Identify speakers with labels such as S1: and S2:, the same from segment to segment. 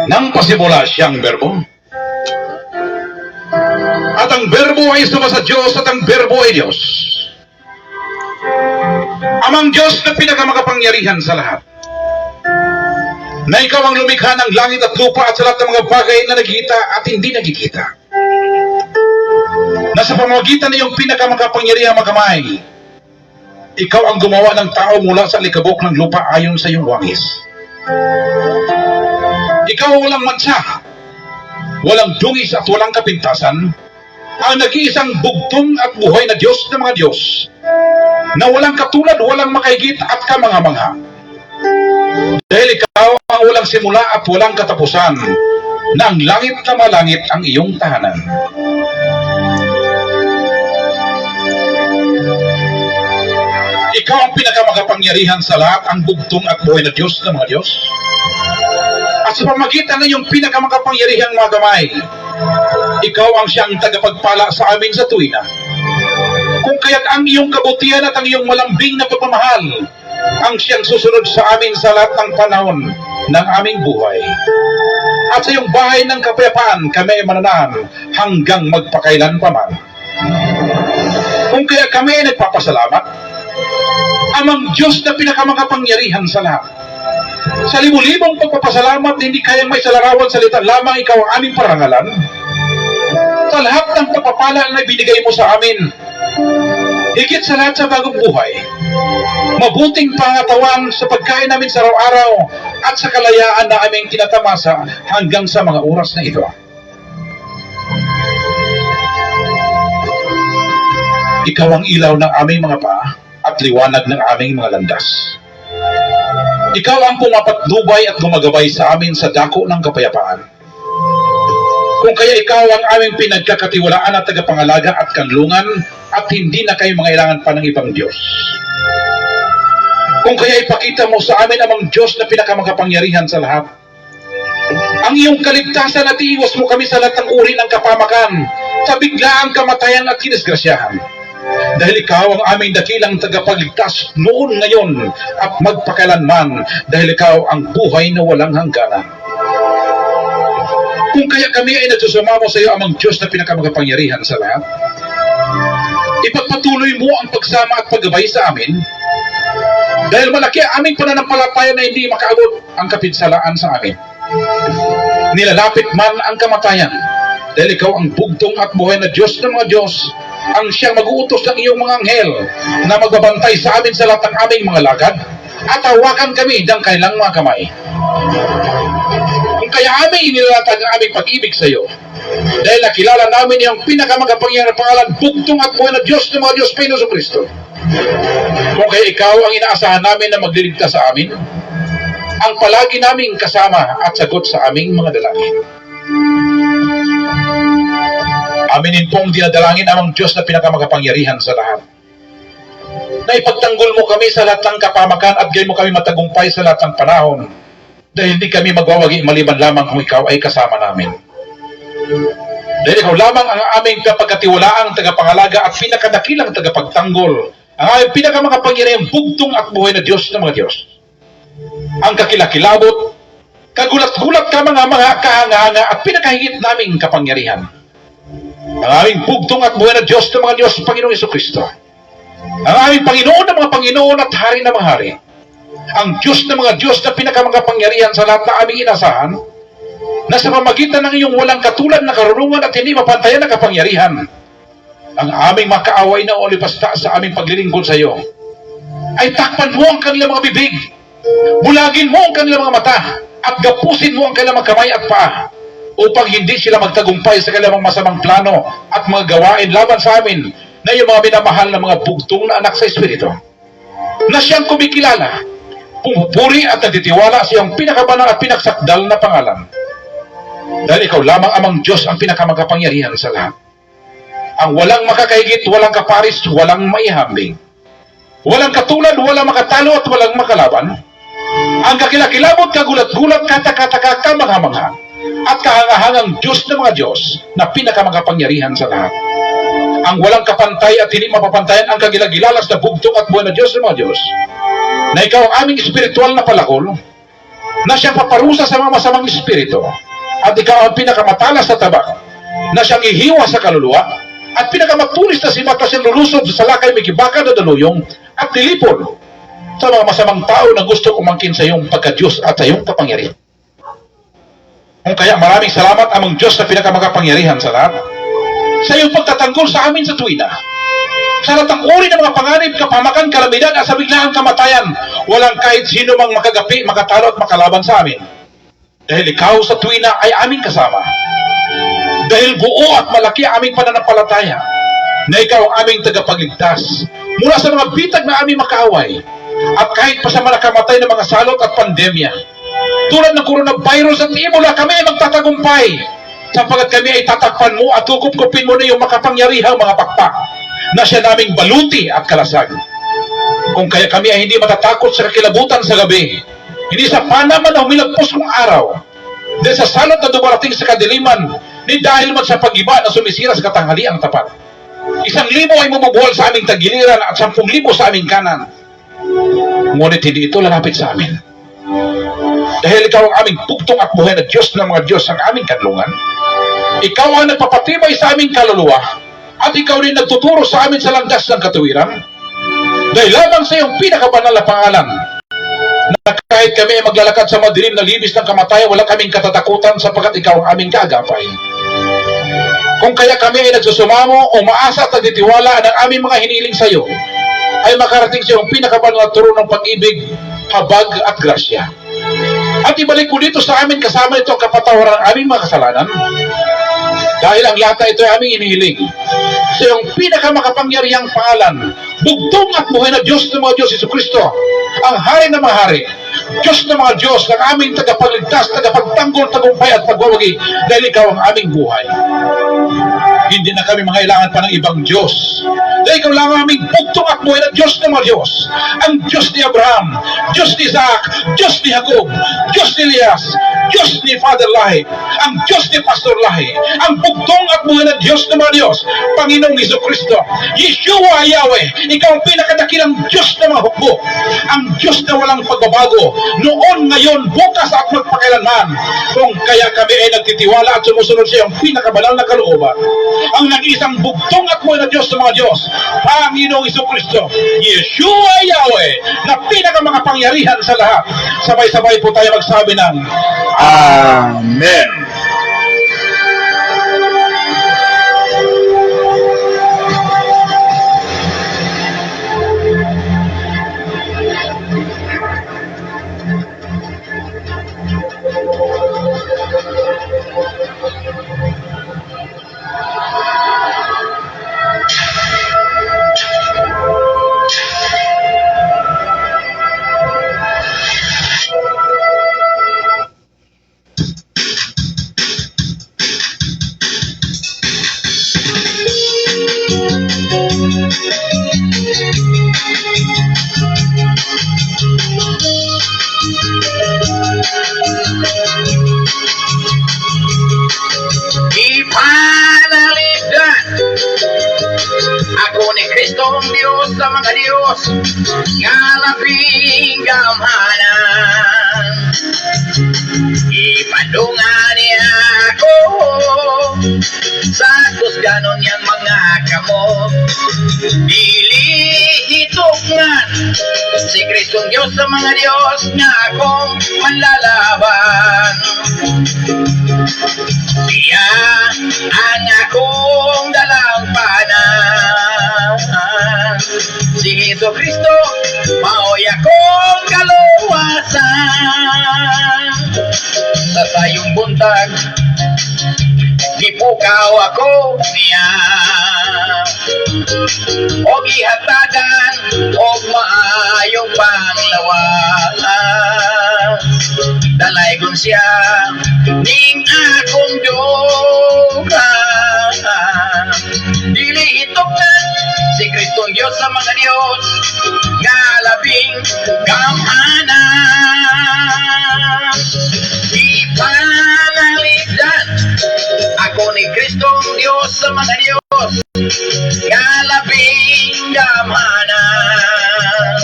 S1: Nang pasimula siyang berbo. At ang berbo ay suma sa Diyos at ang berbo ay Diyos. Amang Diyos na pinakamakapangyarihan sa lahat. Na ikaw ang lumikha ng langit at lupa at sa lahat ng mga bagay na nagkikita at hindi nagkikita. Na sa pamamagitan ng iyong pinakamakapangyarihang makamay, ikaw ang gumawa ng tao mula sa likabok ng lupa ayon sa iyong wangis. Ikaw ang walang mansa, walang dungis at walang kapintasan, ang nag-iisang bugtong at buhay na Diyos ng mga Diyos, na walang katulad, walang makaigit at kamangha-mangha. Dahil ikaw ang walang simula at walang katapusan, na ang langit na malangit ang iyong tahanan. Ikaw ang pinakamakapangyarihan sa lahat, ang bugtong at buhay na Diyos ng mga Diyos. At sa pamagitan ng iyong pinakamakapangyarihang mga kamay, ikaw ang siyang tagapagpala sa amin sa tuwina. Kung kaya't ang iyong kabutihan at ang iyong malambing na pagmamahal ang siyang susunod sa amin sa lahat ng panahon ng aming buhay. At sa iyong bahay ng kapayapaan kami ay mananahan hanggang magpakailan pa man. Kung kaya kami ay nagpapasalamat, amang Diyos na pinakamakapangyarihan sa lahat. Sa libu-libong pagpapasalamat, hindi kayang may salarawan salita lamang ikaw ang aming parangalan. Sa lahat ng pagpapala na binigay mo sa amin, higit sa lahat sa bagong buhay, mabuting pangatawan sa pagkain namin sa araw-araw at sa kalayaan na aming tinatamasa hanggang sa mga oras na ito. Ikaw ang ilaw ng aming mga paa at liwanag ng aming mga landas. Ikaw ang pumapatnubay at gumagabay sa amin sa dako ng kapayapaan. Kung kaya ikaw ang aming pinagkakatiwalaan at tagapangalaga at kanlungan at hindi na kayo mangailangan pa ng ibang Diyos. Kung kaya ipakita mo sa amin amang Diyos na pinakamakapangyarihan sa lahat. Ang iyong kaligtasan at iiwas mo kami sa lahat ng uri ng kapamakan, sa biglaang kamatayan at kinisgrasyahan. Dahil ikaw ang aming dakilang tagapagligtas noon, ngayon at magpakailanman, dahil ikaw ang buhay na walang hangganan. Kung kaya kami ay nagsusumamo sa iyo amang Diyos na pinakamakapangyarihan sa lahat, ipagpatuloy mo ang pagsama at paggabay sa amin, dahil malaki ang aming pananampalataya na hindi makaabot ang kapinsalaan sa amin. Nilalapit man ang kamatayan, dahil ikaw ang bugtong at buhay na Diyos ng mga Diyos, ang siyang mag-uutos ng iyong mga anghel na magbabantay sa amin sa lahat ng aming mga lagad at hawakan kami ng kanilang mga kamay. Kung kaya aming inilatag ang aming pag-ibig sa iyo, dahil nakilala namin yung pinakamakapangyarihan na pangalan, bugtong at buhay na Diyos ng mga Diyos, Panginoon Jesucristo. Kung kaya ikaw ang inaasahan namin na magliligtas sa amin, ang palagi naming kasama at sagot sa aming mga dalangin. Aminin pong dinadalangin amang Diyos na pinakamakapangyarihan sa lahat. Na ipagtanggol mo kami sa lahat ng kapamakan at gayon mo kami matagumpay sa lahat ng panahon, dahil hindi kami magwawagi maliban lamang kung ikaw ay kasama namin. Dahil ikaw lamang ang aming kapagkatiwalaang tagapangalaga at pinakadakilang tagapagtanggol, ang aming pinakamakapangyarihang bugtong at buhay na Diyos ng mga Diyos. Ang kakilakilabot, kagulat-gulat ka mga kahanga-hanga at pinakahigit naming kapangyarihan. Ang aming bugtong at buhay na Diyos ng mga Diyos, Panginoong Jesucristo. Ang aming Panginoon ng mga Panginoon at Hari ng mga Hari. Ang Diyos ng mga Diyos na pinakamakapangyarihan sa lahat na aming inasahan, na sa pamagitan ng iyong walang katulad na karunungan at hindi mapantayan na kapangyarihan, ang aming makaaway na olipasta sa aming paglilingkod sa iyo, ay takpan mo ang kanilang mga bibig, bulagin mo ang kanilang mga mata, at gapusin mo ang kanilang mga kamay at paa, upang hindi sila magtagumpay sa kanilang masamang plano at mga gawain laban sa amin na yung mga minamahal na mga bugtong na anak sa Espiritu, na siyang kumikilala, pumupuri at nagtitiwala sa iyong pinakabanal at pinaksakdal na pangalan. Dahil ikaw lamang amang Diyos ang pinakamakapangyarihan sa lahat. Ang walang makakahigit, walang kaparis, walang maihambing. Walang katulad, walang makatalo at walang makalaban. Ang kakilakilabot, kagulat-gulat, katakataka, kamangha-mangha, at kahangahangang Diyos ng mga Diyos na pinakamakapangyarihan sa lahat. Ang walang kapantay at hindi mapapantayan ang kagilagilalas na bugtong at buwan na Diyos ng mga Diyos, na ikaw ang aming espiritual na palakol, na siyang paparusa sa mga masamang espiritu, at ikaw ang pinakamatalas sa tabak, na siyang ihiwa sa kaluluwa, at pinakamatulis na sibat na siyang lulusod sa salakay may kibaka na daluyong, at nilipon sa mga masamang tao na gusto umangkin sa iyong pagka-Diyos at sa iyong kapangyarihan. Kung kaya maraming salamat amang Diyos na pinakamakapangyarihan sa lahat, sa iyong pagtatanggol sa amin sa tuwina. Sa lahat ng uri ng mga panganib, kapamakan, kalamidad at sa biglaang kamatayan, walang kahit sino mang makagapi, makatalo at makalaban sa amin. Dahil ikaw sa tuwina ay aming kasama. Dahil buo at malaki ang aming pananampalataya na ikaw ang aming tagapagligtas mula sa mga bitag na aming makaaway at kahit pa sa mga nakamatay na mga salot at pandemya. Tulad ng coronavirus at Ebola, kami ay magtatagumpay sapagkat kami ay tatakpan mo at kukup-kupin mo na yung makapangyarihang mga pakpak na siya naming baluti at kalasag. Kung kaya kami ay hindi matatakot sa kakilabutan sa gabi, hindi sa panaman na humilagpos kong araw, dahil sa salot na dumarating sa kadiliman, ni dahil man sa pag-iba na sumisira sa katanghaliang tapat. 1,000 ay mumubuhal sa aming tagiliran at 10,000 sa aming kanan. Ngunit hindi ito lalapit sa amin. Dahil ikaw ang aming bugtong at buhay na Diyos ng mga Diyos ang aming kanlungan. Ikaw ang nagpapatibay sa aming kaluluwa at ikaw rin nagtuturo sa amin sa landas ng katuwiran. Dahil lamang sa iyong pinakabanal na pangalan na kahit kami ay maglalakad sa madilim na libis ng kamatayan, wala kaming katatakutan sapagkat ikaw ang aming kaagapay. Kung kaya kami ay nagsusumamo o maasa at nagtitiwala ng aming mga hiniling sa iyo, ay makarating sa iyong pinakabanal na turo ng pag-ibig, habag at grasya. At ibalik mo dito sa amin kasama ito ang kapatawaran ng aming mga kasalanan. Dahil ang lahat na ito ay aming inihiling sa iyong pinakamakapangyarihang pangalan, bugtong at buhay na Diyos ng mga Diyos, Jesucristo, ang hari ng mga hari, Diyos ng mga Diyos, ng aming tagapagligtas, tagapagtanggol, tagumpay at pagwawagi, dahil ikaw ang aming buhay. Hindi na kami mangailangan pa ng ibang Diyos. Dahil ikaw lang ang aming bugtong at buhay na Diyos ng mga Diyos. Ang Diyos ni Abraham, Diyos ni Isaac, Diyos ni Jacob, Diyos ni Elias, Diyos ni Father Lahi, ang Diyos ni Pastor Lahi, ang bugtong at buhay na Diyos ng mga Diyos, Panginoong Jesucristo, Yeshua Yahweh, ikaw ang pinakadakilang Diyos ng mga hukbo, ang Diyos na walang pagbabago, noon, ngayon, bukas at magpakailanman. Kung kaya kami ay nagtitiwala at sumusunod sa iyong pinakabanal na kalooban, ang nag-isang bugtong at buhay na Diyos ng mga Diyos, Panginoong Jesucristo, Yeshua Yahweh, na pinakamakapangyarihan sa lahat. Sabay-sabay po tayo magsabi ng Amen.
S2: Ipanalipdan ako ni Kristong Diyos sa mga Diyos nga labing gamhanan. Ipadungan niya ako sa kusganon niyang mga kamot. Dili hitungan si Kristong Diyos sa mga Diyos nga akong manlalaban. Siya ang akong dalampanan. Si Hesus Kristo mao'y akong kaluwasan. Sa tayong buntag gipukaw ako niya, o gihatagan og maayong panglawas. Dalaygon siya ning akong duga. Dili hitungan si Kristong Diyos sa mga Diyos nga labing gamhanan. Ipanalipdan ako ni Kristong Diyos sa mga Diyos nga labing gamhanan.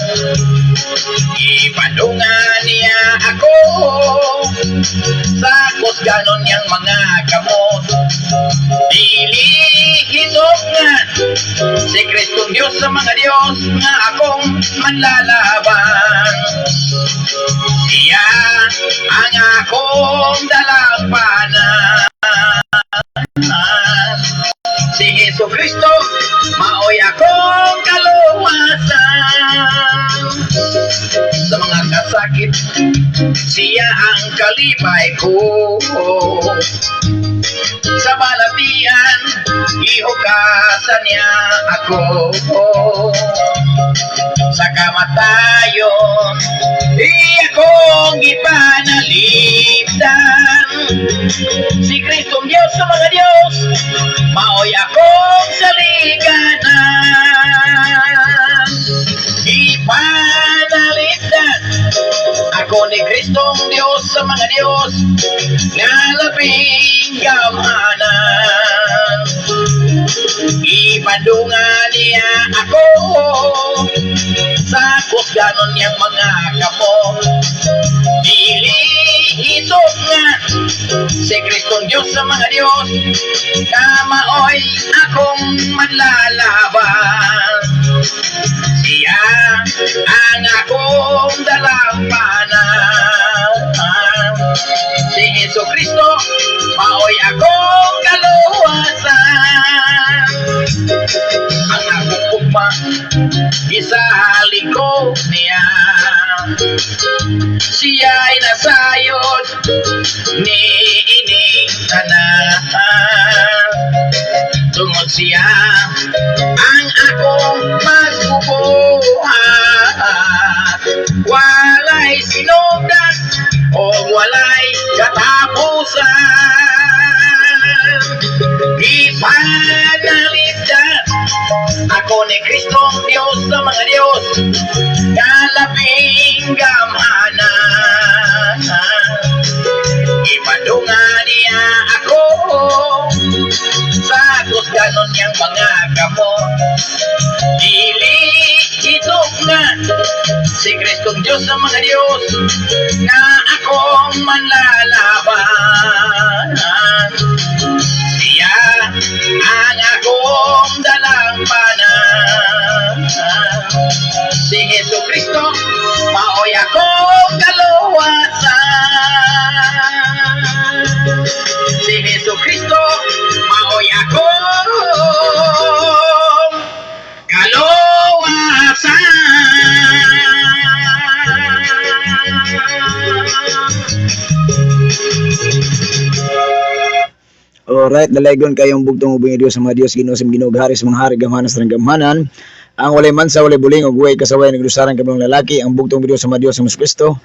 S2: Ipadungan niya ako sakos ganon yang mga kamot. Dili hinog nga si Kristong Diyos sa mga Diyos nga akong manlalaban. Siya ang akong dalampanan. Si Hesus Kristo maoy akong kaluwasan. Sa mga kasakit siya ang kalipay ko. Sa balatian ihugasan niya ako. Sa kamatayon di akong ipanalipdan. Si Kristong Diyos sa mga Diyos maoy akong saliganan. Ipanalipdan ako ni Kristong Diyos sa mga Diyos nga labing gamhanan. Ipandungan niya ako sa kusganon niyang mga kamot. Dili hitok nga si Kristong Diyos sa mga Diyos kamaoy akong manlalaban. Siya ang akong dalampanan. Si Hesus Kristo maoy akong kaluwasan. Ang akong ugma isalikod niya. Siya'y nasayod ni ining tanan. Tungod siya ang akong magbubuhat. Walay sinugdan o walay katapusan. Ipanalipdan ako ni Kristong Diyos sa mga Diyos kalabing gamhanan. Ipadungan niya ako sa kusganon niyang mga kamot. Dili hitok nga si Kristong Diyos sa mga Diyos na akong manlalaban. Siya ang akong dalampanan. Si Hesus Kristo maoy akong kaluwasan. Si Hesus Kristo maoy akong
S3: Alright, dalaygon kayong bugtong ubing Dios sa mga Dios Ginoo sa Ginoo hari sa mga hari gamhanan sa gamhanan. Ang walay mansa walay buling ug way kasaway nagdusaran kabang lalaki ang bugtong Dios sa mga Dios sa Hesus Kristo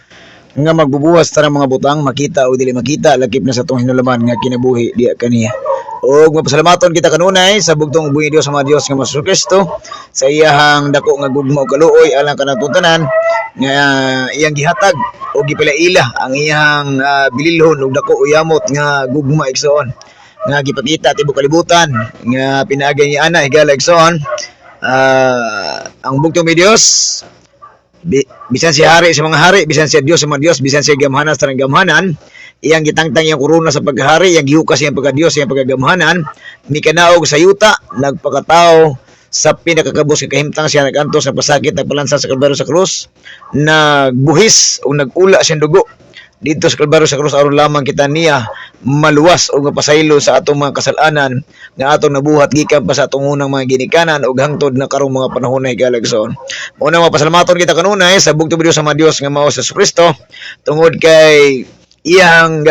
S3: nga magbubuwas tarang mga butang makita o dili makita lakip na sa tong hinulaman nga kinabuhi diya kaniya. Og mapasalamaton kita kanunay sa bugtong ubing Dios sa mga Dios nga Hesus Kristo sa iyahang dako nga gugma ug kaluoy alang kanang tutanan nga iyang gihatag o gipilaila ang iyang bililhon ug dako uyamot nga gugma igsoon nga gipakita tibok kalibutan nga pinaagay ni ana higala igsoon. Ang bugtong ni Dios bisan si hari sa mga hari, bisan si Dios sa mga Dios, bisan si gamhanan sa gamhanan, iyang gitangtang iyang korona sa paghari, iyang gihukas iyang pagka-Dios, iyang pagkagamhanan, ni kanaog sa yuta, nagpakatao sa pinakakabos nga kahimtang siya nagantos sa pasakit nagpalansa sa Kalbaryo sa krus, nagbuhis o nagula siyang dugo dito sa Kalbaryo sa krus aron lamang kita niya maluwas o mapasaylo sa atong mga kasalanan nga atong nabuhat gikan pa sa atong unang mga ginikanan ug hangtod na karong mga panahon na higalagson. Muna mapasalamaton kita kanunay sa bugtong Dios sa mga Dios nga mao sa Kristo tungod kay iyang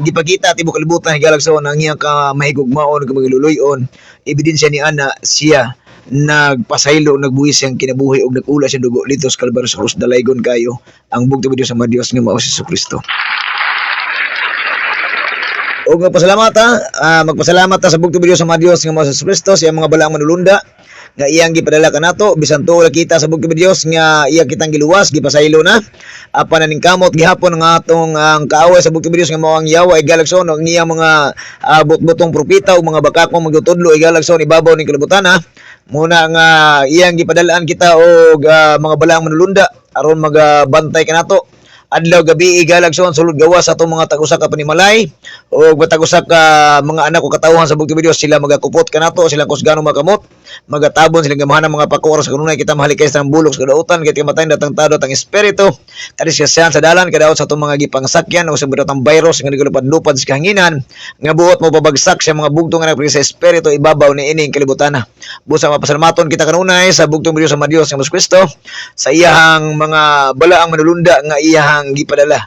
S3: gipakita tibok kalibutan higalagson ang iyang kamahigugmaon ug magiluluyon. Ebidensya ni ana siya nagpasaylo nagbuhis siyang kinabuhi ug nagula siyang dugo dito sa Kalbaryo sa krus. Dalaygon kayo ang bugtong Dios sa mga Dios nga mao sa Kristo. O magpasalamat sa bugtong Dios sa mga Dios nga mao sa Kristo sa mga balaang manulunda nga iyang gipadala kanato bisan tuo kita sa bugtong Dios nga iya kitang giluwas gipasaylo na apan ning kamot gihapon nga atong ang kaaway sa bugtong Dios nga mao ang Yawa igalagson ang iyang mga butbutong propeta ug mga bakakong magtudlo igalagson ibabaw ning kalibutan muna nga iyang gipadalaan kita og mga balaang manulunda aron magabantay kanato adlaw gabi igalagson sulod gawas sa atong mga tag-usa ka panimalay o matag-usa ka mga anak o katawhan sa bugtong video sila magakupot kanato silang kusgano makamot magatabon silang gamahan mga pakor sa kanunay kita mahalikay sa bulok sa kadautan kay matay datang tado tang espiritu kadi siya sa dalan kadaot sa atong mga gipangsakyan o sa biratang virus nga nagulupad-lupad sa kahanginan nga buot mo pabagsak sa mga bugtong nga nagpili sa espiritu ibabaw ni ining kalibutan busa mapasalamaton kita kanunay sa bugtong video sa Dios nga Hesus Kristo sa iyahang mga balaang manulunda nga iyahang gipadala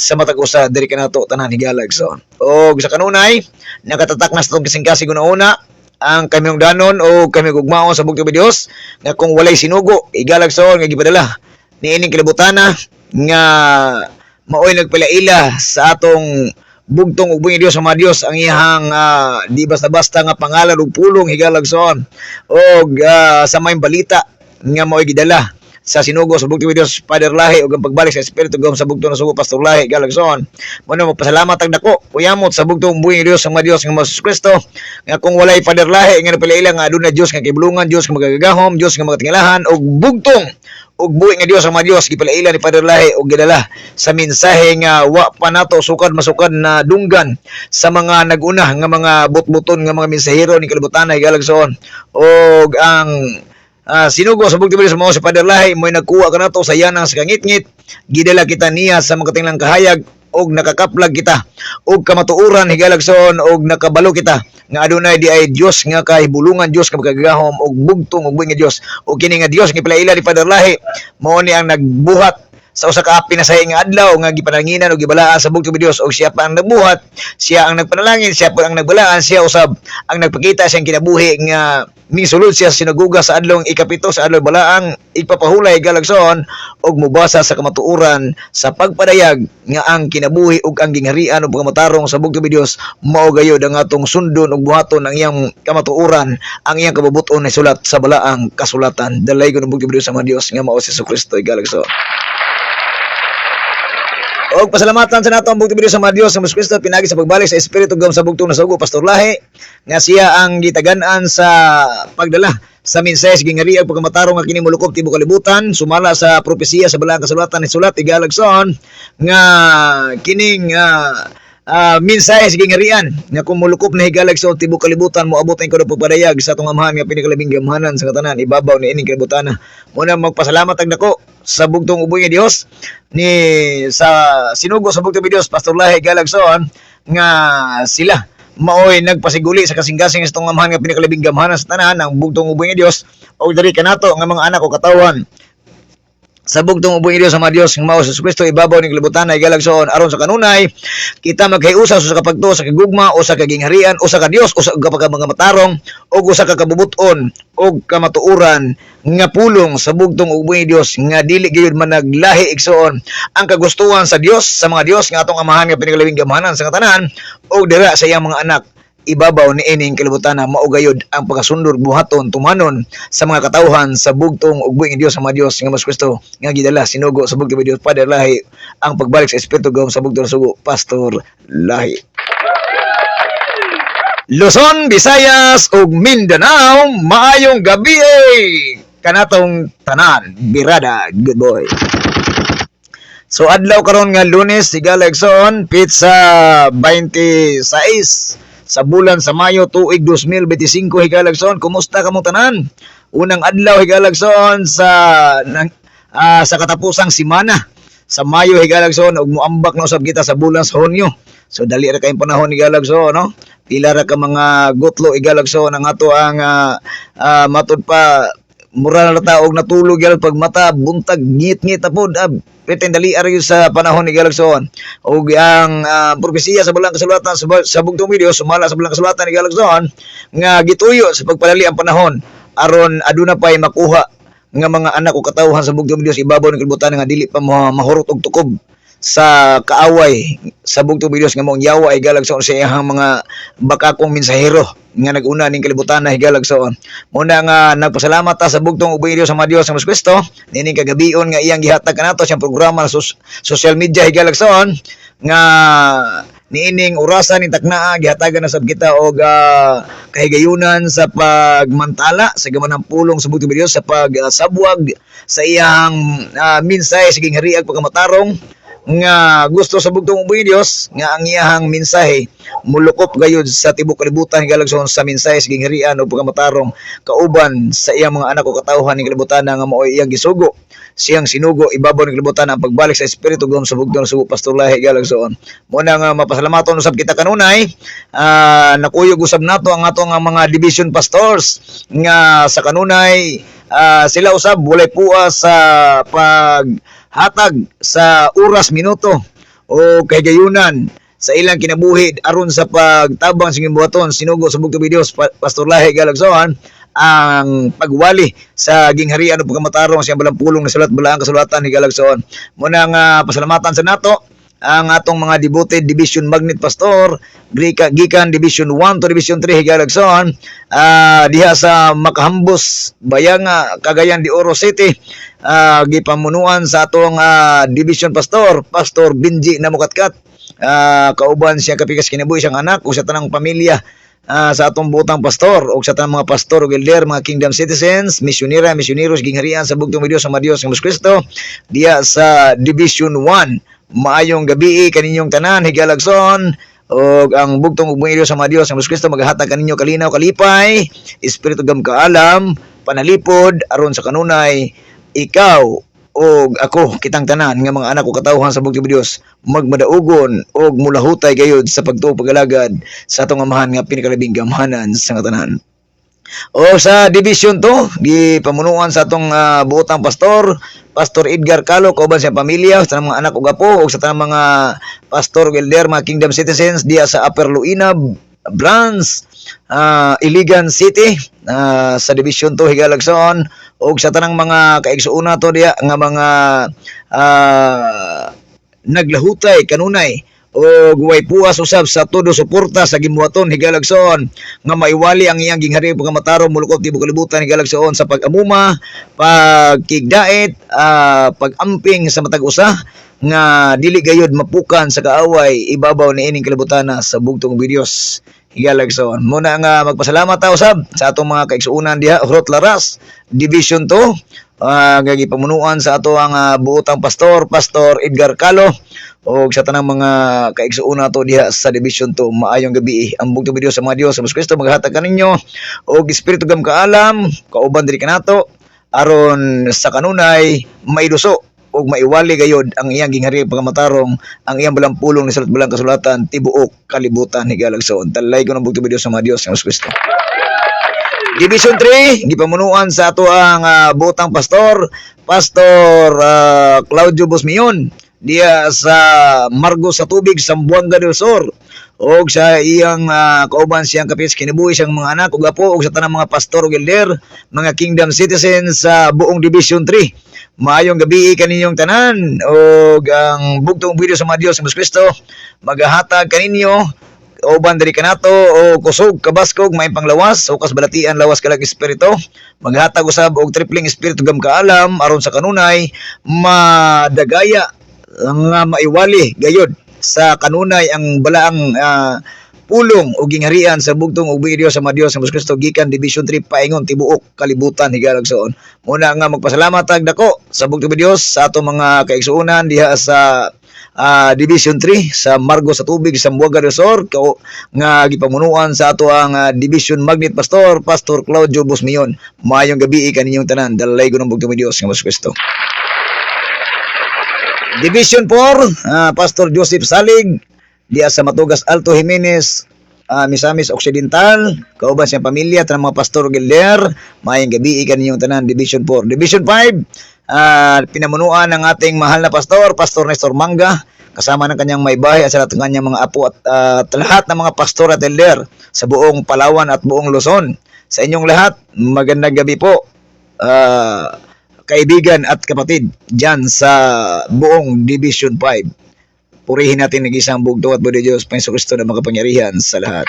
S3: sa matag usa diri kanato tanan higalagson. O sa kanunay nakatatak na sa tong kasing-kasing una ang kaming danon o kami gugmaon sa bugtong Dios nga kung walay sinugo igalagson nga gipadala niining kilibutana nga maoy nagpalaila sa atong bugtong ug buhi Dios sa mga Dios ang iyang di basta-basta nga pangalan ug pulong higalagson og sa may balita nga maoy gidala sa sinugo sa bugtong Dios Father Lahi ug ang pagbalik sa espiritu gawom sa bugtong nasugo Pastor Lahi galagson mo na magpasalamat ang dako uyamot sa bugtong buhi Dios sa mga Dios nga Hesus Kristo nga kung walay Father Lahi nga napalaila nga aduna Dios nga kibulungan Dios nga magagahom Dios nga magatingalahan og bugtong ug buhi nga Dios sa mga Dios gipalaila ni Father Lahi og gidala sa mensahe nga wa pa nato sukad masukad na dunggan sa mga naguna nga mga butbuton nga mga mensahero ni kalibutan galagson og ang sinugo sa bugtong Dios mo sa Father Lahi mo'y nagkuha ka nato sa yanang sa kangit-ngit gidala kita niya sa mga katinglang kahayag og nakakaplag kita og kamatuoran higalagson og nakabalo kita nga adunay di ay Dios nga kahibulungan Dios nga magagahom og bugtong og buhi nga Dios og kini nga Dios nga palaila ni Father Lahi mao ni ang nagbuhat sa usa ka pinasahi nga adlaw nga gipananginan og gibalaan sa bugtong Dios og siya pa ang nagbuhat siya ang nagpanalangin siya pa ang nagbalaan siya usab ang nagpakita siyang kinabuhi nga misulod siya sinaguga sa adlaw ikapito sa adlaw balaang ipapahulay galagson og mubasa sa kamatuoran sa pagpadayag nga ang kinabuhi ug ang gingharian ug pagmatarong sa bugtong Dios mao gayud ang atong sundon ug buhaton ang iyang kamatuoran ang iyang kabubuton na sulat sa balaang kasulatan dalay gud ang bugtong Dios sa mga Dios nga mao si Hesus Kristo galagson. Og pasalamatan sa nato ang bugtong Dios sa mga Dios sa Hesus Kristo pinagi sa pagbalik sa espiritu gawom sa bugtong nasugo Pastor Lahi nga siya ang gitagan-an sa pagdala sa mensahe sa gingharian ug pagmatarong nga kini molukop tibuok kalibutan sumala sa propesiya sa balaang kasulatan ni sulat igalagson nga kining mensahe sa gingharian nga kung molukop na higalagson tibuok kalibutan moabot ang kuno pagpadayag sa atong amahan nga pinakalabing gamhanan sa katanan ibabaw ni ining kalibutan muna magpasalamat ang dako sa bugtong uboy nga Dios ni sa sinugo sa bugtong Dios Pastor Lahi galagson nga sila maoy nagpasiguli sa kasing-kasing sa atong amahan nga pinakalabing gamhanan sa tanan ang bugtong uboy nga Dios og diri kanato nga mga anak o katawhan sa bugtong uboy Dios sa mga Dios nga mao sa Hesus Kristo ibabaw ning kalibutan ay galagson aron sa kanunay kita maghiusa sa kapagto sa kagugma o sa kagingharian o sa ka Dios o sa mga matarong o sa kabubuton o kamatuoran nga pulong sa bugtong uboy Dios nga dili gyud man naglahi igsoon ang kagustuhan sa Dios sa mga Dios nga atong amahan nga pinakalabing gamhanan sa katanan o dira sa iyang mga anak ibabaw ni ining kalibutan mao gayud ang pagkasundor buhaton tumanon sa mga katawhan sa bugtong ug buhi Dios sa mga Dios nga Hesus Kristo nga gidala sinugo sa bugtong Dios Father Lahi ang pagbalik sa espiritu gawom sa bugtong sugo Pastor Lahi. Luzon, Visayas ug Mindanao maayong gabi kanatong tanan birada good boy. So adlaw karon nga Lunes sigalagson pizza 26 sa bulan sa Mayo tuig 2025 higalagson kumusta kamong tanan unang adlaw higalagson sa katapusang semana sa Mayo higalagson ug moambak na usab kita sa bulan sa Hunyo so dali ra kay panahon higalagson no pila ra ka mga gutlo higalagson ang ato ang matud pa mura na ta og natulog gyud pag mata buntag ngit-ngit apod peteng dali ari sa panahon ni galagson og ang propesiya sa balaang kasulatan sa bugtong Dios sumala sa balaang kasulatan ni galagson nga gituyo sa pagpadali ang panahon aron aduna pay makuha nga mga anak o katawhan sa bugtong Dios ibabaw ng kalibutan nga dili pa mahurot og tukob sa kaaway sa bugtong Dios nga mong yawa ay galagson sa iyang mga bakakong mensahero nga naguna ning kalibutan na higalagson muna nga nagpasalamat ta sa bugtong uboy Dios sa mga Dios sa Hesus Kristo nining kagabion nga iyang gihatag kanato siyang programa sa social media higalagson nga niining orasan ni taknaa gihatagan na sab kita og kahigayunan sa pagmantala sa gamanang pulong sa bugtong Dios sa pagsabwag sa iyang mensahe sa gingharian pagkamatarong nga gusto sa bugtong ubing Dios nga ang iyahang mensahe mulukop gayud sa tibok kalibutan higalagson sa mensahe sa gingharian o pagkamatarong kauban sa iyang mga anak o katawhan ng kalibutan nga maoy iyang gisugo siyang sinugo ibabaw ng kalibutan ang pagbalik sa espiritu gum sa bugtong sugo Pastor Lahi higalagson mo na nga mapasalamaton usab kita kanunay nakuyog usab nato ang ato nga mga division pastors nga sa kanunay sila usab walay puas sa paghatag sa oras minuto o kahigayunan sa ilang kinabuhi aron sa pagtabang sa buhaton sinugo sa bugtong Dios Pastor Lahi galagsohan ang pagwali sa gingharian o pagkamatarong siyang balang pulong na sulat balaang kasulatan higalagsoon mo nang pasalamatan sa nato ang atong mga devoted Division Magnet Pastor gikan Division 1 to Division 3 higalagson diha sa Makahambos Bayanga Cagayan de Oro City gipamunuan sa atong Division Pastor Benji Namukatkat kauban siya kapikas kinabuhi siyang anak o sa tanang pamilya sa atong butang pastor o sa tanang mga pastor o elder mga kingdom citizens misyoneros gingharian sa bugtong Dios sa Dios ng Kristo diha sa Division 1 maayong gabi kaninyong tanan higalagson og ang bugtong ubong Dios sa Dios ng Kristo maghatag kaninyo kalinaw kalipay espiritu gam kaalam panalipod aron sa kanunay ikaw og ako kitang tanan nga mga anak ko katawhan sa bugtong Dios magmadaugon og mulahutay gayud sa pagtuo pagalagad sa atong amahan nga pinakalabing gamhanan sa tanan. O sa Division 2 gipamunuan sa atong buotang Pastor Edgar Calo kauban sa pamilya sa mga anak ug apo ug sa tanang mga pastor ug elder mga kingdom citizens diya sa Upper Luina Branch Iligan City sa Division 2 higalagson ug sa tanang mga kaigsuuna to diya nga mga naglahutay kanunay o way puas usab sa todo suporta sa gimuhaton higalagson nga maiwali ang iyang ginghari pagkamatarong mulukop tibok kalibutan higalagson sa pag-amuma pagkigdait pag-amping sa matag usa nga dili gayud mapukan sa kaaway ibabaw ni ining kalibutan sa bugtong Dios higalagson muna nga magpasalamat ta usab sa atong mga kaigsuunan diha Horot Laras Division 2 gagipamunuan sa ato ang buotang Pastor Edgar Calo o sa tanang mga kaigsuuna to diha sa Division 2 maayong gabi ang bugtong Dios sa Dios sa Kristo maghatag kaninyo og espiritu gam kaalam kauban diri kanato aron sa kanunay maiduso og maiwali gayod ang iyang ginghari pagkamatarong ang iyang balang pulong ni sulat balang kasulatan tibuok kalibutan higalagson talay ko ng bugtong Dios sa Dios sa Kristo. Division 3 gipamunuan sa ato ang buotang Pastor Claudio Bosmion diya sa Margo sa Tubig Sambuanga del Sur og sa iyang kauban siyang kapis kinabuhi siyang mga anak ug apo ug sa tanang mga pastor ug elder mga kingdom citizens sa buong Division 3 maayong gabi kaninyong tanan og ang bugtong Dios sa Dios ng Kristo magahatag kaninyo uban diri kanato o kusog kabaskog may panglawas o kasbalatian lawas kalag espiritu maghatag usab og tripling espiritu gam kaalam aron sa kanunay madagaya nga maiwali gayud sa kanunay ang balaang pulong o gingharian sa bugtong ubing Dios sa Dios ng Kristo gikan Division 3 paingon tibuok kalibutan higalagson muna nga magpasalamat tag dako sa bugtong Dios sa ato mga kaigsuunan diha sa Division 3 sa Margo sa Tubig sa Sambuanga del Sur nga gipamunuan sa ato ang Division Magnet Pastor Claudio Bosmion maayong gabi kaninyong tanan dalay ko ng bugtong Dios ng Kristo. Division 4 Pastor Joseph Salig diya sa Matugas Alto Jimenez Misamis Occidental kauban siyang pamilya tanang mga pastor ug elder maayong gabi kaninyong tanan Division 4. Division 5 pinamunuan ng ating mahal na Pastor Nestor Manga kasama ng kanyang may bahay at sa lahat ng kanyang mga apo at lahat ng mga pastor at elder sa buong Palawan at buong Luzon. Sa inyong lahat, magandang gabi po kaibigan at kapatid dyan sa buong Division 5. Purihin natin nag-isang bugtong at buhay Diyos Panginoon Kristo na makapangyarihan sa lahat.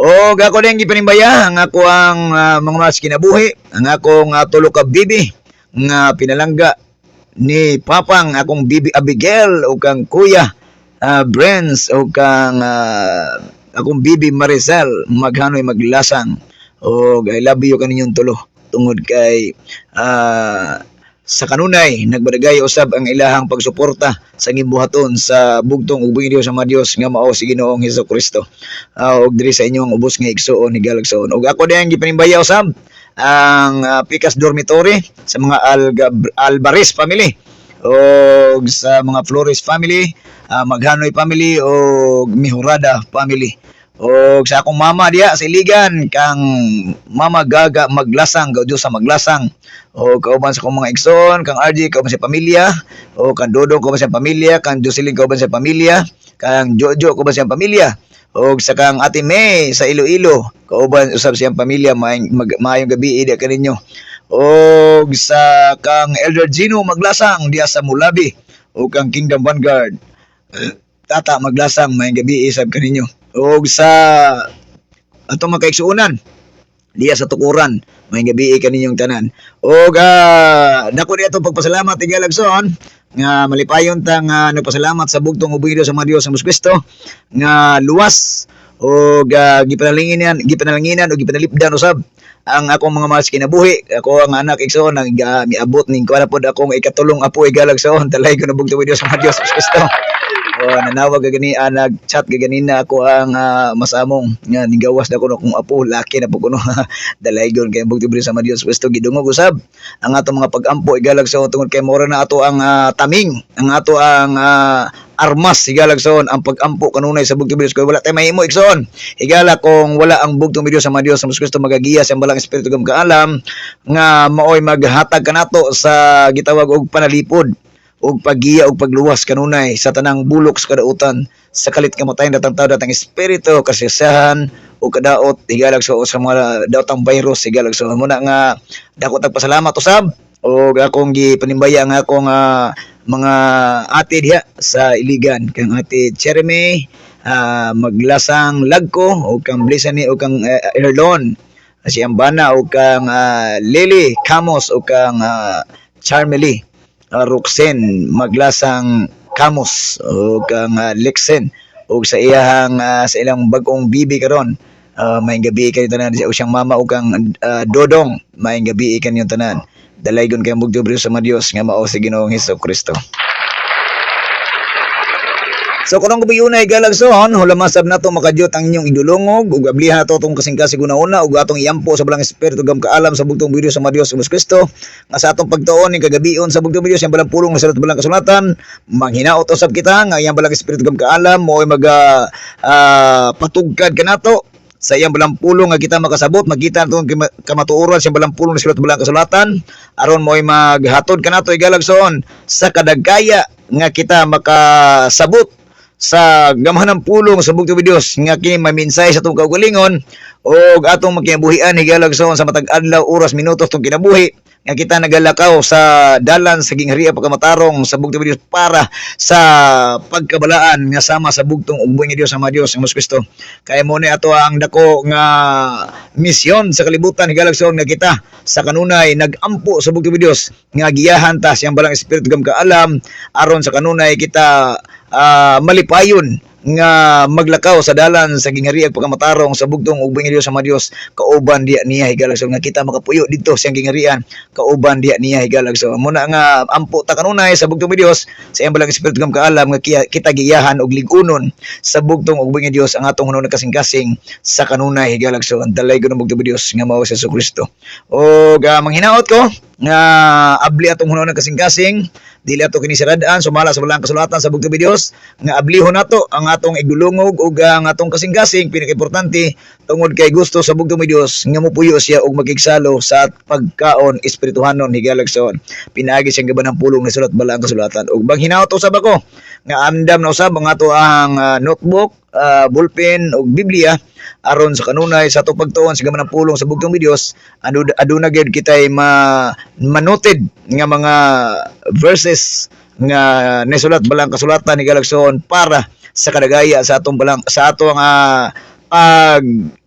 S3: O ako din gipanimbaya ang ako ang mga mas kinabuhi ang akong tulo ka bibi nga pinalangga ni Papang akong bibi Abigail o kang Kuya Brens o kang akong bibi Maricel maghanoy maglasang o I love you kaninyong tulo tungod kay sa kanunay nagbadagay usab ang ilahang pagsuporta sa gimbuhaton sa bugtong ug buhi sa mga Dios nga mao si Ginoong Hesukristo. Og diri sa inyong ubos nga igsuon higalagson. Og ako din gipanimbaya usab ang Picas Dormitory sa mga Alvarez family o sa mga Flores family, Maghanoy family o Mihurada family. O sa akong mama diya sa Iligan kang Mama Gaga Maglasang, Dios sa Maglasang. O kauban sa akong mga igsoon, kang RJ kauban sa pamilya, o kang Dodong kauban sa pamilya, kang Jocelyn kauban sa pamilya, kang Jojo kauban sa pamilya. O sa kang Ate May sa Iloilo, kauban usab siyang pamilya, maayong gabi diya kaninyo. O sa kang Elder Gino Maglasang diya sa Mulabi, o kang Kingdom Vanguard Tata Maglasang, maayong gabi isab kaninyo. O sa atong makaigsuunan diya sa Tukuran, may gabi kaninyong tanan. O dako di atong pagpasalamat tigalagson nga malipayon ta nga nagpasalamat sa bugtong ubuhido sa mga Dios sa Kristo nga luwas o gipanalinginan o gipanalipdan usab ang akong mga mas kinabuhi. Ako ang anak igsoon nang miabot ning kuana pod akong ikatulong apo igalagson talay ko na bugtong ubuhido sa mga Dios sa Kristo. Nanawag gani nag-chat gani na ako ang masamong nga nigawas na ko kung apo laki na po kuno dalaygon kay bugti sa mga Dios Kristo gidungog usab ang ato mga pag-ampo igalag sa tungod kay mora na ato ang taming ang ato ang armas higalag son ang pag-ampo kanunay sa bugtong Dios kay wala tay mahimo igsoon higala kung wala ang bugtong Dios sa mga Dios sa Kristo magagiya sa balang espiritu gam kaalam nga maoy maghatag kanato sa gitawag og panalipod og paggiya og pagluwas kanunay sa tanang bulok sa kadautan sa kalit kamatayon datang tao datang espiritu kasisahan o kadaot higalag sa mga daotang virus higalag sa muna nga dako tag pasalamat usab og akong gipanimbaya nga akong mga ate diha sa Iligan kang ate Jeremy Maglasang Lagko o kang Blisani o kang Erlon siyang bana o kang Lily Camos o kang Charmely Roxen Maglasang Camos o kang Lexen o sa iyang sa ilang bagong bibi karon may gabi kayo tanan o siyang mama o kang Dodong may gabi kanyo tanan dalaygon kay mugdo sa mga Dios nga mao si Ginoong Hesukristo. So kung gubiyunay galagson, hulamasab nato makadyot ang inyong idulungog ug ablihan nato tong kasing-kasig una-una ug atong iampo sa balang espiritu gam kaalam sa bugtong video sa Dios sa Kristo nga sa atong pagtuon ning kagabion sa bugtong video sa balang pulong sa balang kasulatan manghinaot usab kita nga iyang balang espiritu gam kaalam mo'y patugkad kanato sa iyang balang pulong nga kita makasabot makita nato kamatuoran sa balang pulong sa balang kasulatan aron mo'y maghatod kanato igalagson sa kadagkaya nga kita makasabot sa gamahan ng pulong sa bugtong Dios nga kini maminsay sa atong kaugalingon o atong magkinabuhian higalagson sa matag adlaw oras minutos tong kinabuhi nga kita nagalakaw sa dalan sa gingharian pagkamatarong sa bugtong Dios para sa pagkabalaan nga sama sa bugtong ugboy nga Dios sa mga Dios sa Kristo kay mo ni ato ang dako nga misyon sa kalibutan higalagson nga kita sa kanunay nagampo sa bugtong Dios nga giyahan ta siyang balang espiritu gam kaalam aron sa kanunay kita malipayon nga maglakaw sa dalan sa gingharian pagkamatarong sa bugtong ugboy nga Dios sa mga Dios kauban diya niya higalagson nga kita makapuyo dito sa gingharian kauban diya niya higalagson muna nga ampo ta kanunay sa bugtong nga Dios sa iyang balang espiritu gam kaalam nga kita giyahan og ligunon sa bugtong ugboy nga Dios ang atong hunong kasing-kasing sa kanunay higalagson dalay ko ng bugtong nga Dios nga mao si Kristo og manghinaot ko nga abli atong hunong kasing-kasing dili ato kini siradaan sumala sa balang kasulatan sa bugtong nga Dios nga ablihon nato ang atong igdulungog ug ang atong kasing-kasing pinakaimportante tungod kay gusto sa bugtong nga Dios nga mopuyo siya og makigsalo sa pagkaon espirituhanon higalagson pinaagi siyang gaban ng pulong ni sulat balang kasulatan ug manghinaot usab ako nga andam na usab ang ato ang notebook ballpen ug Biblia aron sa kanunay sa atong pagtuon sa gaman ng pulong sa bugtong nga Dios aduna gyud kitay manoted nga mga verses nga nisulat balang kasulatan ni galagson para sa kadagaya sa atong balang sa atong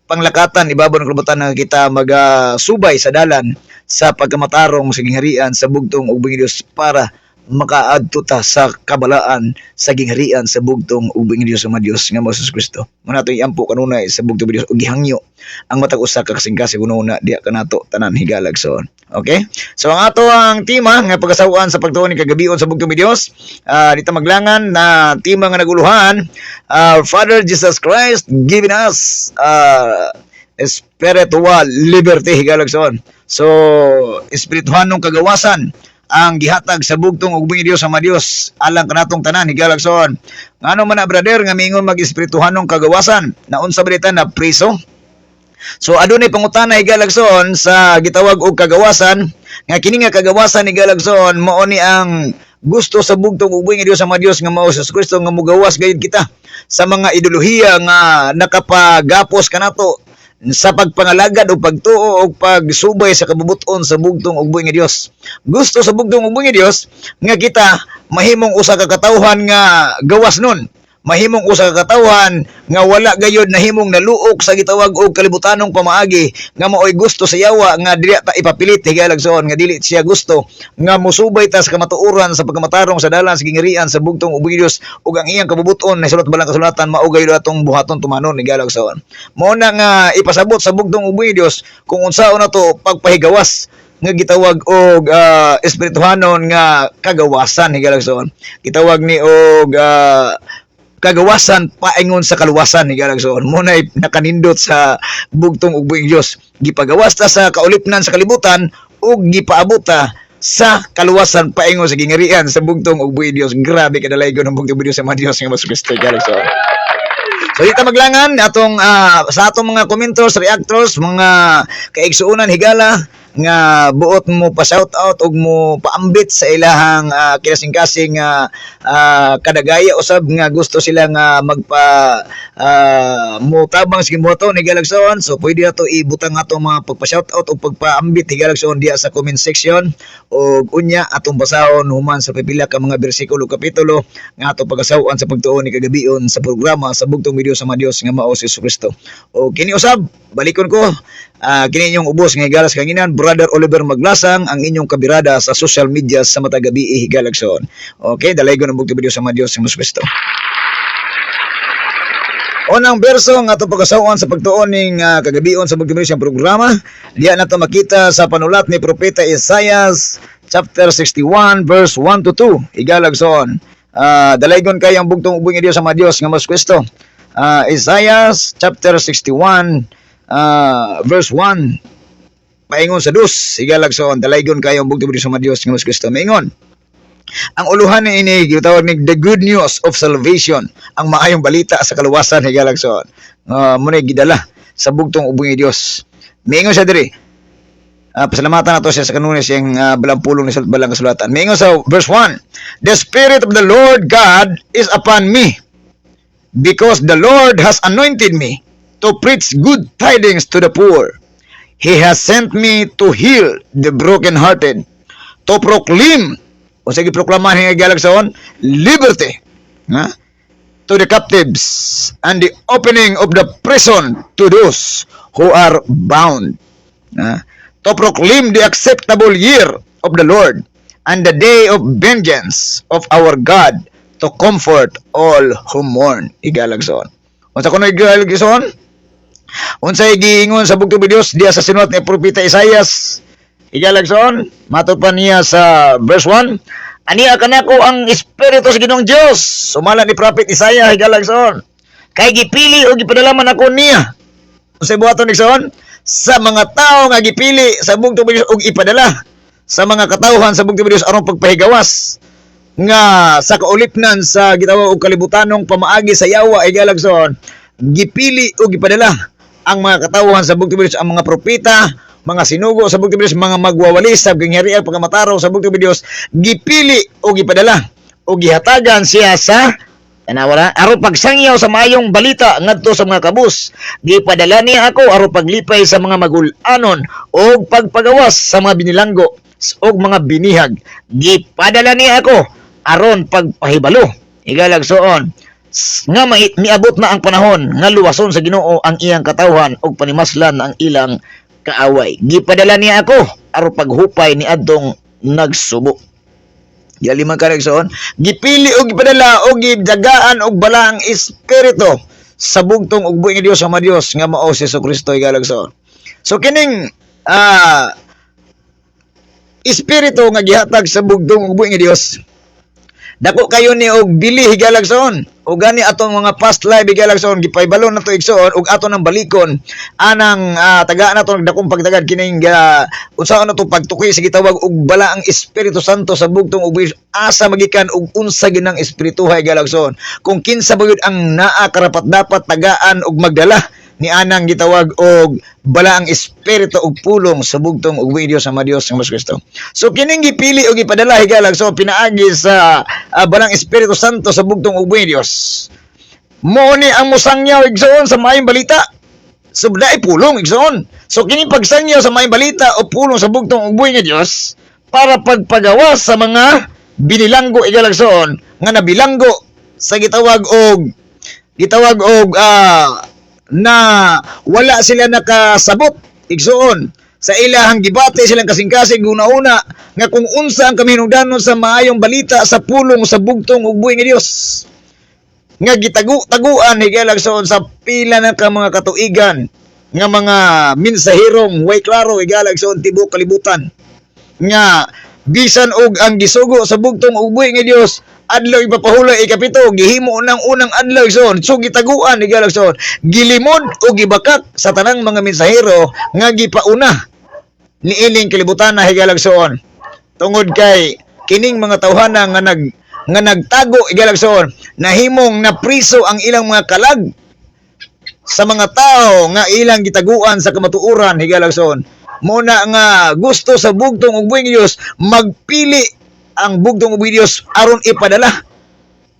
S3: panglakatan ibabaw ng kalibutan nga kita magasubay sa dalan sa pagkamatarong sa gingharian sa bugtong ug Dios para makaadto ta sa kabalaan sa gingharian sa bugtong ug buing Dios sa Dios nga Hesus Kristo. Manato iampo kanunay sa bugtong Dios ug gihangyo ang matag usa ka kasing-kasing kununa diya kanato tanan higalagson. Okay? So ang ato ang tema nga pagasawan sa pagtuon ni kagabion sa bugtong Dios, dito maglangan na tema nga naguluhan, Father Jesus Christ giving us spiritual liberty higalagson. So espirituhanong kagawasan ang gihatag sa bugtong ug buing Dios sa Dios alang kanatong tanan higalagson. Ngano man na brother nga mingon mag-espirituhanong kagawasan na unsa balita na preso? So adunay pangutana higalagson sa gitawag og kagawasan nga kini nga kagawasan higalagson mao ni ang gusto sa bugtong ug buing Dios sa Dios nga mao sa Kristo nga mugawas gayud kita sa mga ideolohiya nga nakapagapos kanato sa pagpangalagad o pagtuo o pagsubay sa kabubuton sa bugtong ug buing Dios. Gusto sa bugtong ug buing Dios nga kita mahimong usa ka katawhan nga gawas nun. Mahimong usa ka katawhan nga wala gayud nahimong naluok sa gitawag og kalibutanong pamaagi nga maoy gusto sa yawa nga dili ta ipapilit higalagson nga dili siya gusto nga musubay ta sa kamatuoran sa pagkamatarong sa dalan sa gingharian sa bugtong ug buing Dios ug ang iyang kabubuton na sulot balang kasulatan mao gayud atong buhaton tumanon higalagson. Mao na nga ipasabot sa bugtong ug buing Dios kung unsaon nato pagpahigawas nga gitawag og espirituhanon nga kagawasan higalagson. Gitawag ni og kagawasan paingon sa kaluwasan higalagson. Mo na nakanindot sa bugtong ug buing Dios. Gipagawas ta sa kaulipnan sa kalibutan ug gipaabot ta sa kaluwasan paingon sa gingharian sa bugtong ug buing Dios. Grabe kadalaygon ang bugtong Dios sa Dios nga Hesus Kristo higalagson. So dito maglangan atong sa atong mga commenters, reactors, mga kaigsuonan higala nga buot mo pa shout out ug mo paambit sa ilahang kinasing-kasing kadagaya usab nga gusto sila nga magpa mo tabang sa gibuhaton higalagson. So pwede ato ibutang ato mga pagpa-shout out o pagpaambit higalagson diya sa comment section ug unya atong basahon human sa pipila ka mga bersikulo kapitulo nga ato pagasawan sa pagtuon ni kagabion sa programa sa bugtong video sa Dios nga mao si Hesus Kristo. O kini usab balikon ko kini inyong ubos nga higalas kanginan Brother Oliver Maglasang, ang inyong kabirada sa social media sa matag gabi higalagson. Okay, dalaygon ang bugtong video sa Dios nga Hesus Kristo. Unang berso nga ato pagasawan sa pagtuon ning kagabion sa bugtong video sa programa, diya nato makita sa panulat ni propeta Isaias chapter 61 verse 1 to 2 higalagson. Dalaygon kay ang bugtong ubing Dios sa Dios nga Hesus Kristo. Isaiah chapter 61 verse 1 paingon sa dus higalagson. Dalaygon kayo ang bugtong Dios sa Dios nga Hesus Kristo. Maingon ang uluhan ni ini gitawag ni the good news of salvation, ang maayong balita sa kaluwasan higalagson. Muna gidala sa bugtong ubing Dios. Maingon siya diri. Pasalamatan nato siya sa kanunes siyang balampulong ni balang kasulatan. Maingon sa verse 1, the Spirit of the Lord God is upon me, because the Lord has anointed me to preach good tidings to the poor. He has sent me to heal the brokenhearted, to proclaim, o sige proklamahin nga higalagson, liberty to the captives, and the opening of the prison to those who are bound. To proclaim the acceptable year of the Lord, and the day of vengeance of our God, to comfort all who mourn. Higalagson. Unsa kuno higalagson? Unsay giingon sa bugtong Dios diya sa sinulat ni propeta Isaias higalagson, matod pa niya sa verse 1, aniya kanako ang espiritu sa Ginoong Dios sumala ni prophet Isaias higalagson, kay gipili o gipadalaman ako niya. Unsay buhaton igsoon? Sa mga tao nga gipili sa bugtong Dios og ipadala sa mga katawhan sa bugtong Dios aron pagpahigawas nga sa kaulipnan sa gitawag og kalibutanong pamaagi sa yawa higalagson, gipili o gipadala ang mga katawhan sa bugtong Dios, ang mga propeta, mga sinugo sa bugtong Dios, mga magwawalis sa gingharian pagkamataraw sa bugtong Dios, gipili o gipadala o gihatagan siya sa aron pagsangyaw sa maayong balita ngadto sa mga kabus. Gipadala niya ako aron paglipay sa mga magul-anon o pagpagawas sa mga binilanggo o mga binihag. Gipadala niya ako aron pagpahibalo higalagson nga miabot na ang panahon nga luwason sa Ginoo ang iyang katawhan ug panimaslan ang ilang kaaway. Gipadala niya ako aron paghupay ni adtong nagsubo. Limang karegson, gipili og gipadala og gidagaan og bala ang espiritu sa bugtong ug buhi nga Dios sa mga Dios nga mao si Jesucristo higalagson. So kining espiritu nga gihatag sa bugtong ug buhi nga Dios, dako kayo ni og bili higalagson. O gani atong mga past life higalagson gipahibalo na to igsoon ug ato nang balikon anang tagaan nato dakong pagtagad kining unsaon nato pagtukoy sa gitawag og bala ang Espiritu Santo sa bugtong ug asa magikan og unsa ginang espiritu higalagson. Kung kinsa bagud ang naa karapat dapat tagaan og magdala ni anang gitawag og bala ang espiritu og pulong sa bugtong ug buhi Dios sa mga Dios sa Kristo. So kining gipili og gipadala higalagson pinaagi sa balang Espiritu Santo sa bugtong ug buhi Dios. Mo ni ang musangyaw igsoon sa maayong balita. So dai pulong igsoon. So kining pagsangyaw sa maayong balita o pulong sa bugtong ug buhi nga Dios para pagpagawas sa mga binilanggo igalagson nga nabilanggo sa gitawag og na wala sila nakasabot igsoon sa ilahang gibate silang kasing-kasing una-una nga kung unsa ang kamihinungdanon sa maayong balita sa pulong sa bugtong ug buhi nga Dios nga gitagu-taguan higalagson sa pila na ka mga katuigan nga mga mensahirong way klaro higalagson tibok kalibutan nga bisan og ang gisugo sa bugtong ug buhi nga Dios adlaw ipapahulay ikapito gihimo nang unang adlaw igsoon so gitaguan higalagson gilimod o gibakak sa tanang mga mensahero nga gipauna niining kalibutan na higalagson tungod kay kining mga tawhana nga nagtago higalagson nahimong napriso ang ilang mga kalag sa mga tao nga ilang gitaguan sa kamatuoran higalagson muna nga gusto sa bugtong ug buhi nga Dios magpili ang bugtong ug buhi Dios aron ipadala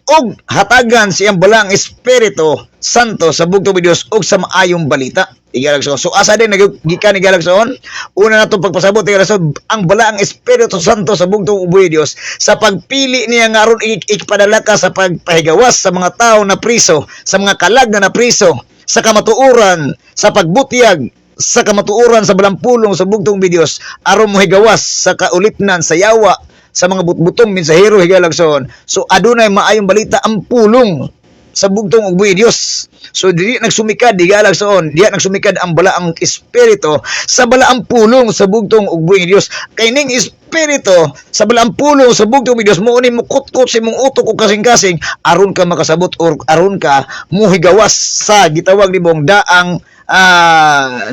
S3: og hatagan siyang balang Espiritu Santo sa bugtong ug Dios og sa maayong balita higalagson. So asa din nagikan higalagson una nato pagpasabot higalagson ang balaang Espiritu Santo sa bugtong ug buhi Dios sa pagpili niya nga aron ipadala ka sa pagpahigawas sa mga tao na priso sa mga kalag na napriso sa kamatuoran sa pagbutyag sa kamatuoran sa balampulong sa bugtong ug Dios aron mohigawas sa kaulipnan sa yawa sa mga butbutong mensahero higalagson. So adunay maayong balita ang pulong sa bugtong ug buhi Dios. So dili nagsumikad higalagson, diha nagsumikad ang balaang espiritu sa balaang pulong sa bugtong ug buhi Dios. Kay ning espiritu sa balaang pulong sa bugtong ug Dios mo ni mukutkot sa imong utok ug kasing-kasing aron ka makasabot or aron ka mohigawas sa gitawag nibong daang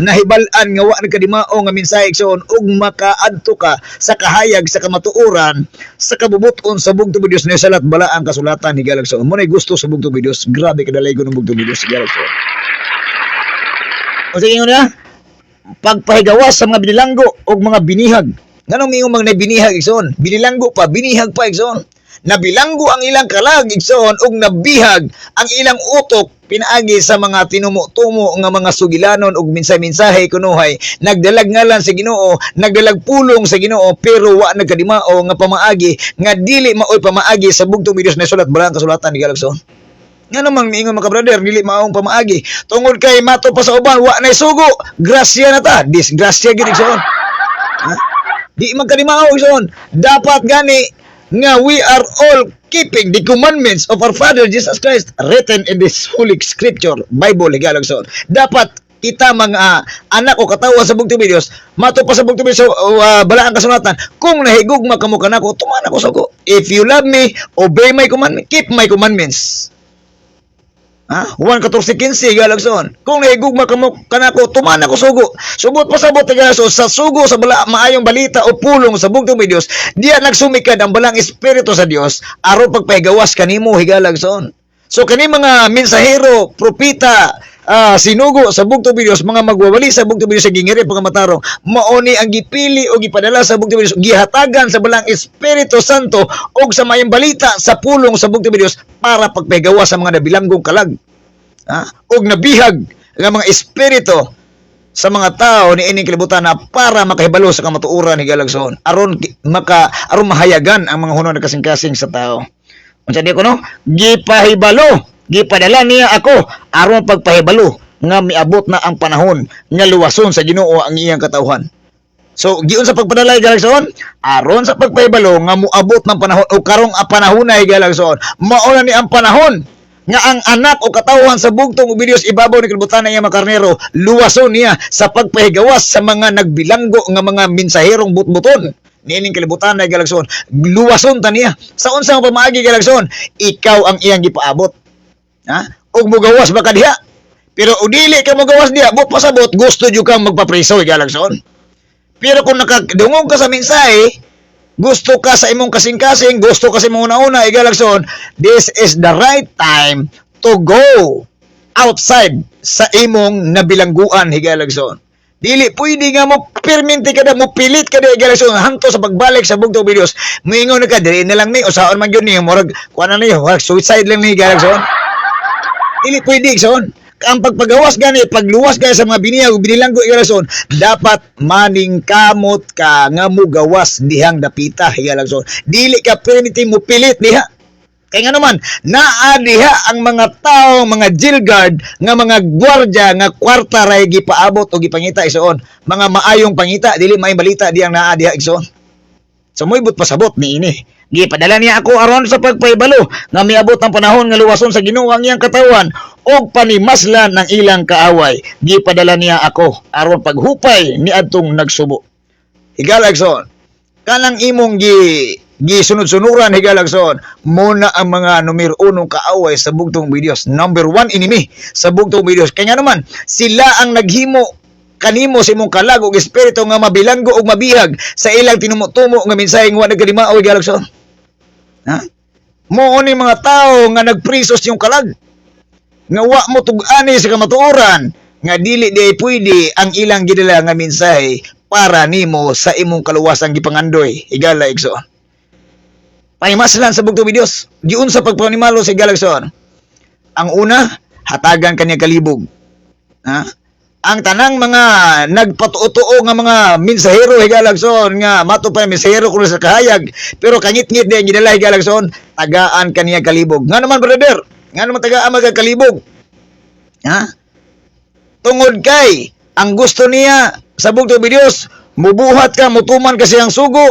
S3: nahibalan nga wa nagkadimao nga mensahe igsoon ug makaadto ka sa kahayag sa kamatuoran sa kabubuton sa bugtong ug Dios na salat bala ang kasulatan higalagson. Mo nay gusto sa bugtong ug Dios, grabe kadalagon ng bugtong ug Dios higalagson. O sige na pagpahigawas sa mga binilanggo ug mga binihag. Nganong mingong mga binihag igsoon? Binilanggo pa, binihag pa igsoon. Nabilanggo ang ilang kalag igsoon ug nabihag ang ilang utok pinaagi sa mga tinumo-tumo nga mga sugilanon ug minsay-mensahe kunuhay nagdalag ngalan sa Ginoo nagdalag pulong sa Ginoo pero wa nagkadimao nga pamaagi nga dili maoy pamaagi sa bugtong ug Dios na sulat balang kasulatan higalagson. Nga namang niingon mga brother dili maong pamaagi tungod kay mato pa sa uban wa nay sugo grasya na ta disgrasya gid igsoon. Di magkadimao igsoon dapat gani nga we are all keeping the commandments of our Father Jesus Christ written in this Holy Scripture, Bible, higalagson. Dapat kita mga anak o katawa sa bugtong ug Dios, mato pa sa bugtong ug Dios balaan kasulatan, kung nahigugma kamo kanako, tuman ako sugo. If you love me, obey my commandments, keep my commandments. 1:14-15 higalagson. Kung nahigugma kamo kanako, tuman ako sugo. Subot pasabot higalagson sa sugo sa maayong balita o pulong sa bugtong ug Dios, diya nagsumikad ang balang Espiritu sa Dios aron pagpahigawas kanimo higalagson. So kani mga mensahero, propeta, sinugo sa bugtong ug Dios, mga magwawali sa bugtong ug Dios sa gingiri pagamatarong, maoni ang gipili o gipadala sa bugtong ug Dios, gihatagan sa balang Espiritu Santo og sa maayong balita sa pulong sa bugtong ug Dios para pagpahigawas sa mga nabilanggong kalag. Og nabihag nga mga espiritu sa mga tao ni ining kalibutan na para makahibalo sa kamatuoran higalagson aron mahayagan ang mga hunong na kasing-kasing sa tao. Unsa di ko no? Gipahibalo, gipadala niya ako aron pagpahibalo nga miabot na ang panahon nga luwason sa Ginoo ang iyang katawhan. So giun sa pagpadala galakson, aron sa pagpahibalo nga moabot ng panahon o karong panahonay galakson, mao na ni ang panahon nga ang anak o katawan sa bugtong ubidyos ibabaw ni kalibutan na iya makarnero, luwason niya sa pagpahigawas sa mga nagbilanggo nga mga mensaherong butbuton. Nining kalibutan na galakson, luwason ta niya. Sa unsa nga pamaagi galakson, ikaw ang iyang gipaabot. Ha? Og mugawas ba ka diha? Pero udili ka mugawas diha, but pasabot gusto jud kang magpapriso galakson. Pero kung nakadungog ka sa mensahe, gusto ka sa imong kasing-kasing, gusto ka sa imong una-una, igalagson, this is the right time to go outside sa imong nabilangguan, higalagson. Dili, pwede nga mo perminti ka na, mo pilit ka na, higalagson, hanto sa pagbalik sa bugtong videos, muingon na ka, dili na lang ni, usaon man yun ni, murag, kuha na niyo, suicide lang ni, higalagson. Dili, pwede, higalagson. Ang pagpagawas gani, pagluwas gani sa mga biniyag, binilanggo igalason, dapat maning kamot ka nga mo gawas dihang dapita, higalagson. Dili ka permiti mo pilit diha. Kaya nga naman, naa diha ang mga tao, mga jail guard, nga mga gwardya, nga kwarta ray gipaabot o gipangita isoon. Mga maayong pangita, dili may balita dihang naa diha isoon. So mo'y pasabot ni ini. Gipadala niya ako aron sa pagpaibalo nga miabot ang panahon nga luwason sa Ginoo ang iyang katawan og panimaslan ng ilang kaaway. Gipadala niya ako aron paghupay ni adtong nagsubo. Higalagson, kanang imong gisunod-sunuran higalagson, muna ang mga numero 1 kaaway sa bugtong videos. Number 1 enemy sa bugtong videos. Kaya nga naman, sila ang naghimo kanimo sa imong kalag ug espiritu nga mabilanggo ug mabihag sa ilang tinumutumo nga mensahe nga nagkalimaw galakson. Ha? Mo ni mga tao nga nagprisos yung kalag. Nga wa mo tug-ani sa kamatuoran nga dili di pwede ang ilang gidala nga mensahe para nimo sa imong kaluwasan gipangandoy. Higala igsoon. Pahimaslan sa bugtong videos. Giun sa pagpanimalo sa galakson. Ang una, hatagan kanya kalibog. Ha? Ang tanang mga nagpatuo-tuo nga mga mensahero higalagson nga mato pa mensahero kuno sa kahayag pero kangit-ngit din gidala higalagson tagaan kaniya kalibog. Nga naman brother, nga naman tagaan magkalibog. Ha? Tungod kay ang gusto niya sa bugtong videos mubuhat ka mutuman kasi ang sugo.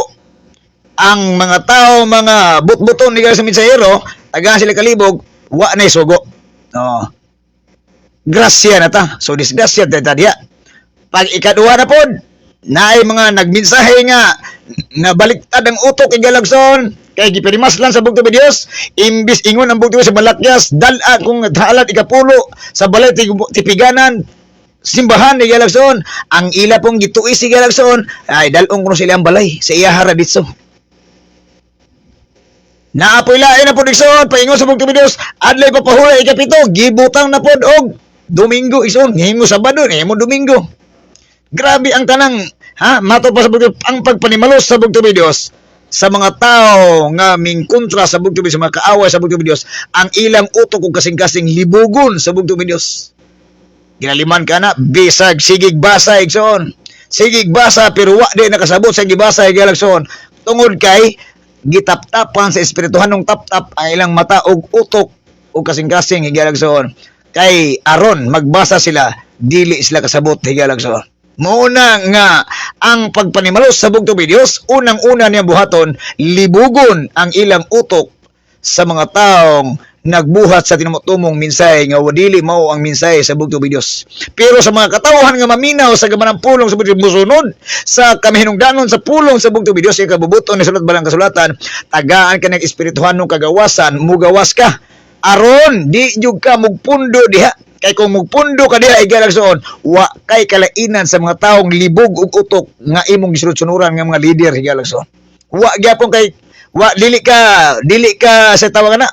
S3: Ang mga tao mga butbuton higalagson sa mensahero tagaan sila kalibog wa na sugo. Oh. Grasya na ta. So disgrasya ta diya. Pag ikaduha na pod, naay mga nagmensahe nga nabaliktad ang utok igalagson kay gipirimaslan sa bugtong videos imbis ingon ang bugtong sa malakyas dala kung halat ikapulo sa balay tipiganan simbahan ni galagson ang ila pong gituis si galagson ay dalong kuno sila ang balay sa iya hara ditso. Naapoy lain na pod igsoon paingon sa bugtong videos adlay papahulay ikapito gibutang na pod og Domingo ison, himo Sabado, himo Domingo. Grabe ang tanang, ha? Mato pa sa bugtong, ang pagpanimalos sa bugtong videos sa mga tao nga mingkontra sa bugtong videos, sa mga kaaway sa bugtong videos, ang ilang utok ug kasing-kasing libugon sa bugtong videos. Ginaliman ka na, bisag, sigig basa, igsoon. Sigig basa, pero wa di nakasabot sa gibasa, igalagsoon. Tungod kay, gitap-tapan sa espirituhanong tap-tap ang ilang mata ug utok ug kasing-kasing, igalagsoon. Kay aron magbasa sila dili sila kasabot higalagson. Mauna nga ang pagpanimalos sa bugtong videos unang-una niyang buhaton libugon ang ilang utok sa mga taong nagbuhat sa tinumutumong mensahe nga dili mao ang mensahe sa bugtong videos. Pero sa mga katawhan nga maminaw sa gamanang pulong sa bugtong musunod sa kamihinungdanon sa pulong sa bugtong videos kay kabubuton ni sulat balang kasulatan tagaan ka ng espirituhanong kagawasan mugawas ka aron di jud ka mugpundo diha kay kung mugpundo ka diha igalagson wa kay kalainan sa mga taong libog ug utok nga imong gisunod-sunuran nga mga leader igalagson wa gyapon kay wa dili ka sa tawag na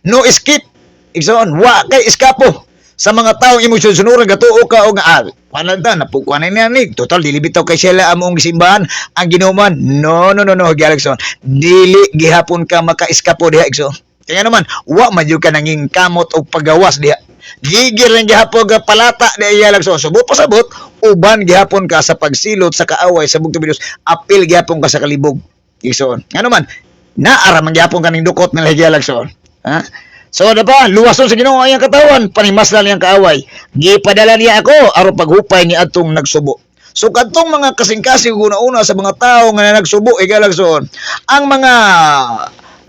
S3: no escape igsoon wa kay eskapo sa mga taong imong gisunod-sunuran gatuo ka o nga pananta napugkuan na ni total dili bitaw kay sila among gisimbahan ang ginuman no igalagson dili gihapon ka maka-eskapo diha igsoon. Kaya naman, wa madyo ka nanging kamot o pagawas diha. Gigir ng gihapon ka palata na iyalagson. Subot pasabot, uban gihapon ka sa pagsilot sa kaaway sa bugtong videos. Apil gihapon ka sa kalibog. Igsoon. Nga naman, naaraman gihapon ka ng dukot na iyalagson. Ha? So, ano pa? Luwason sa Ginoo ang katawan. Panimaslan niyang kaaway. Gipadala niya ako aron paghupay ni atong nagsubo. So kadtong mga kasing-kasing una sa mga tao nga nagsubo igalagson, ang mga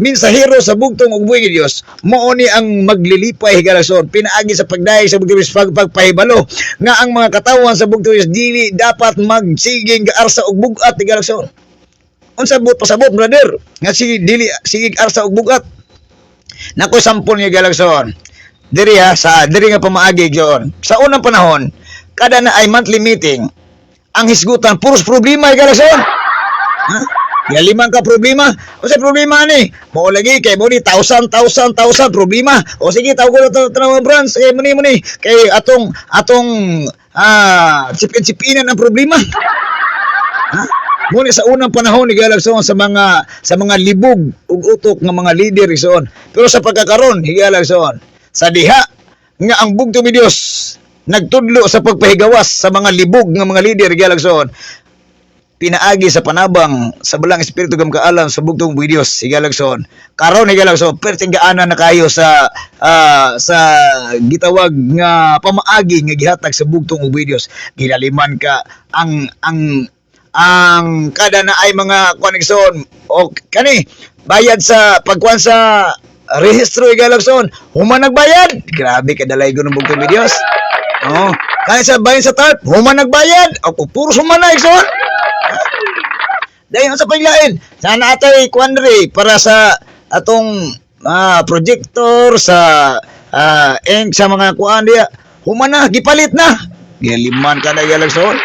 S3: minsahero sa bugtong ug buhi nga Dios mao ni ang maglilipay higalagson pinaagi sa pagdayo sa bugtong pagpahibalo nga ang mga katawan sa bugtong dili dapat magsiging gaarsa og bugat higalagson. Unsa but pasabot brother nga sige dili sige arsa og bugat. Nako sampol nga higalagson. Diri nga pamaagi gyon. Sa unang panahon kada na ay monthly meeting ang hisgutan puros problema higalagson. Ha? Ya limang ka problema. O sa problema ni, mo lagi kay mo ni 1,000 problema. O sige taw ko na branch kay muni kay atong sipin-sipinan ang problema. Ha? Muna sa unang panahon ni Galagson sa mga libog ug utok ng mga leader ison. Pero sa pagkakaron higalagson sa diha nga ang bugtong ni Dios nagtudlo sa pagpahigawas sa mga libog ng mga leader higalagson pinaagi sa panabang sa balang espiritu gam kaalam sa bugtong buhi Dios higalagson karon higalagson perting gaanan na kayo sa gitawag nga pamaagi nga gihatag sa bugtong buhi Dios ginaliman ka ang kada na ay mga koneksyon o kani bayad sa pagkuan sa rehistro higalagson human nagbayad grabe kadalay ko ng bugtong buhi Dios kaya sa bayan sa TARP human nagbayad o puro sumanay son. Dayon sa paglain, sana atay kuandre para sa atong projector sa eng sa mga kuan dia. Human na gipalit na. Giliman ka na galagson.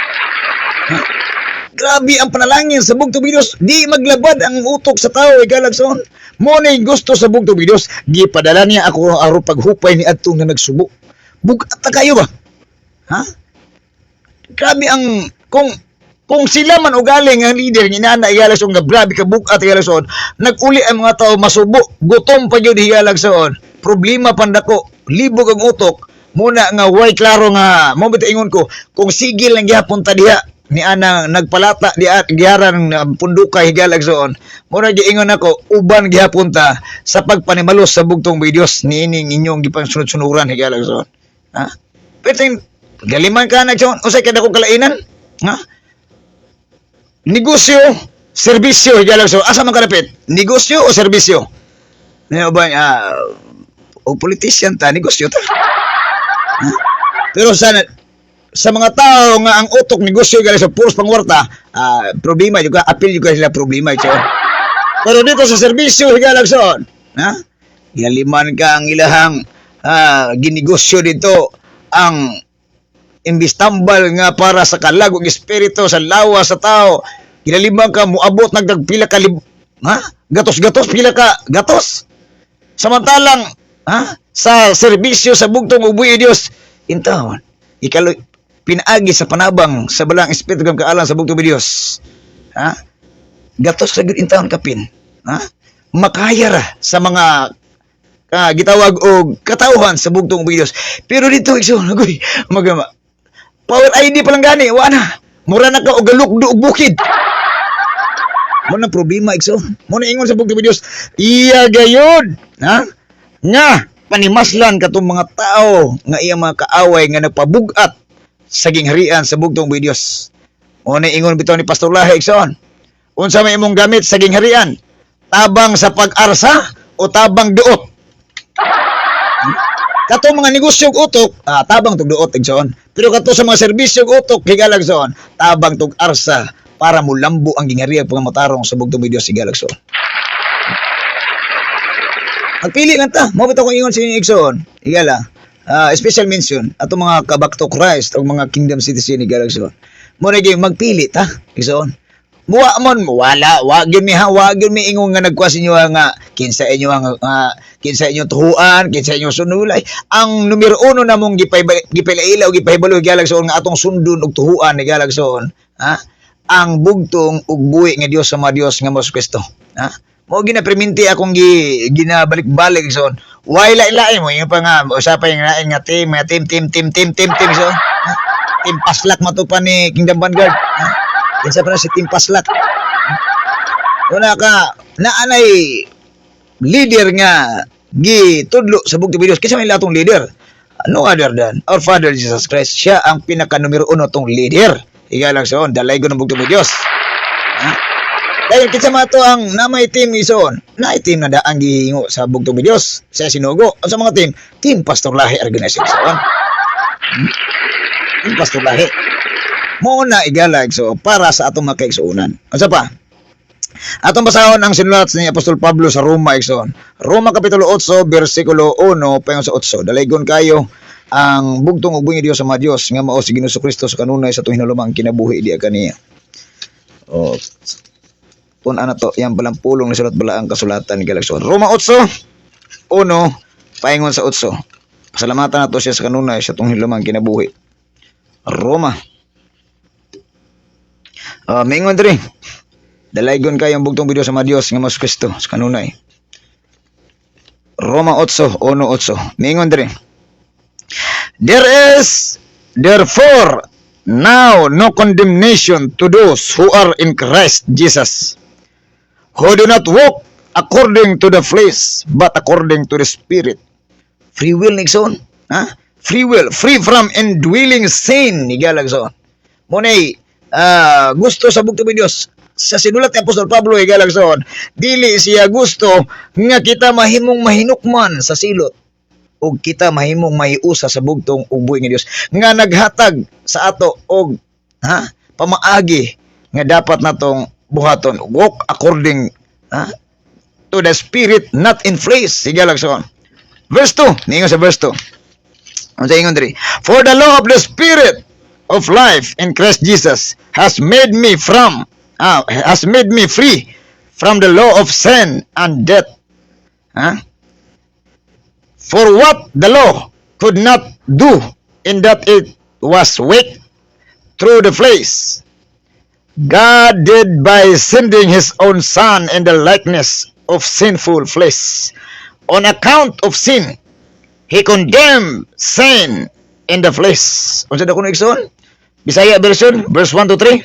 S3: Grabe ang panalangin sa bugtong Dios, di maglabad ang utok sa tao galagson. Mo ni gusto sa bugtong Dios, gipadala niya ako aron paghupay ni adtong na nagsubo. Bugat ta kayo ba? Ha? Grabe ang kung sila man ugaling ang leader ni nana igalagson nga grabe ka bukat igalagson naguli ang mga tao masubo gutom pa gyud igalagson problema pandako libog ang utok muna nga way klaro nga mo bitaw ingon ko kung sigil lang gihapon ta diha ni ana nagpalata diha giharan ng pundukay higalagson muna giingon ako uban gihapon ta sa pagpanimalos sa bugtong buhi Dios niining inyong gipangsunod-sunuran higalagson ha pero galiman ka nagson usay kada kong kalainan ha negosyo, serbisyo higalagson. Asa man kalapit? Negosyo o serbisyo? Ano ba o politician ta, negosyo ta. Pero sa mga tao nga ang utok negosyo higalagson puros pangwarta, problema juga, apil juga sila problema ito. Pero dito sa serbisyo higalagson, ha? Galiman ka ang ilahang ginegosyo dito ang imbis tambal nga para sa kalagong espiritu sa lawas sa tao ginaliman ka muabot nagpila ka gatos pila ka gatos samantalang sa serbisyo sa bugtong buhi Dios intawon ikaloy pinaagi sa panabang sa balang espiritu gam kaalam sa bugtong buhi Dios gatos sa gud intawon kapin makaya ra sa mga gitawag og katawhan sa bugtong buhi Dios pero dito igsoon agoy magama Power ID pa lang gani, wala. Mura na ka o galukdo o bukid. Mo na problema, ikso. Mo na ingon sa bugtong Dios. Iya gayod. Ha? Nga, panimaslan katong mga tao nga iya mga kaaway nga nagpabugat sa gingharian sa bugtong Dios. Mo na ingon bitaw ni Pastor Lahi, ikso. Unsa may imong gamit sa gingharian? Tabang sa pag-arsa o tabang duot? Kato mga negosyo og utok, tabang tug duot igsoon. Pero kato sa mga serbisyo og utok higalagson, tabang tug arsa para mulambo ang gingharian pangamotarong sa bugtong Dios higalagson. Magpili lang ta, mo bitaw ko ingon sa inyo igsoon. Higala, special mention ato mga kabak to Christ o mga kingdom citizen higalagson. Mo na gyud magpili ta, igsoon. Muwa mon wala wa gyud mi ingon nga nagkuha sa inyo nga kinsa inyo tuhuan kinsa inyo sunulay ang numero 1 namong gipailaw gipahibalo higalagson nga atong sundon og tuhuan higalagson ang bugtong ug buhi nga Dios sa mga Dios nga Hesus Kristo mo ginapreminti akong ginabalik-balik son why lain mo yung pa nga usapay nga team so team paslak matupan ni Kingdom Vanguard kinsa pa na si Team Paslak. Wala ka naanay leader nga gitudlo sa bugtong Dios. Kinsa may latong leader? No other than our Father Jesus Christ. Siya ang pinaka numero 1 tong leader. Igalagson, dalaygon ng bugtong Dios. Ha? Dahil kinsa mato ang namay team ison, na team na daang gihingo sa bugtong Dios sa sinugo. Ang sa mga team Pastor Lahi organization. Pastor Lahi. Mo na igalag so para sa atong makaigsuunan. Unsa pa? Atong basahon ang sinulat ni Apostol Pablo sa Roma igsoon. Roma kapitulo 8 bersikulo 1 payon sa 8. Dalaygon kayo ang bugtong ug buhi Dios sa mga Dios nga mao si Ginoong Kristo sa kanunay sa tuwing hinulumang kinabuhi diya kaniya. O pun ana to yang palang pulong ni sulat bala ang kasulatan ni Galagson. Roma 8 1 paingon sa 8. Pasalamatan nato siya sa kanunay sa tuwing hinulumang kinabuhi. Roma. Mingon diri. Dalaygon kayo ang bugtong Dios sa mga Dios nga mao si Kristo sa kanunay. Roma 8 1 8. Mingon diri. There is therefore now no condemnation to those who are in Christ Jesus, who do not walk according to the flesh, but according to the Spirit. Free will, Nixon. Ha? Free will. Free from indwelling sin. Igalagson. Munay, gusto sa bugtong Dios. Sa sinulat ni Apostol Pablo, igalagson, dili siya gusto nga kita mahimong mahinukman sa silot. O kita mahimong mahiusa sa bugtong ug buhi nga Dios nga naghatag sa ato og pamaagi nga dapat natong buhaton, walk according to the Spirit, not in flesh. Sige lang sa verse 2, ningon sa verse 2. Ang sa ingon diri, for the law of the Spirit of life in Christ Jesus has made me free from the law of sin and death. For what the law could not do, in that it was weak through the flesh, God did by sending his own Son in the likeness of sinful flesh. On account of sin, he condemned sin in the flesh. Unsa da kuno igsoon? Bisaya version, verse 1 to 3.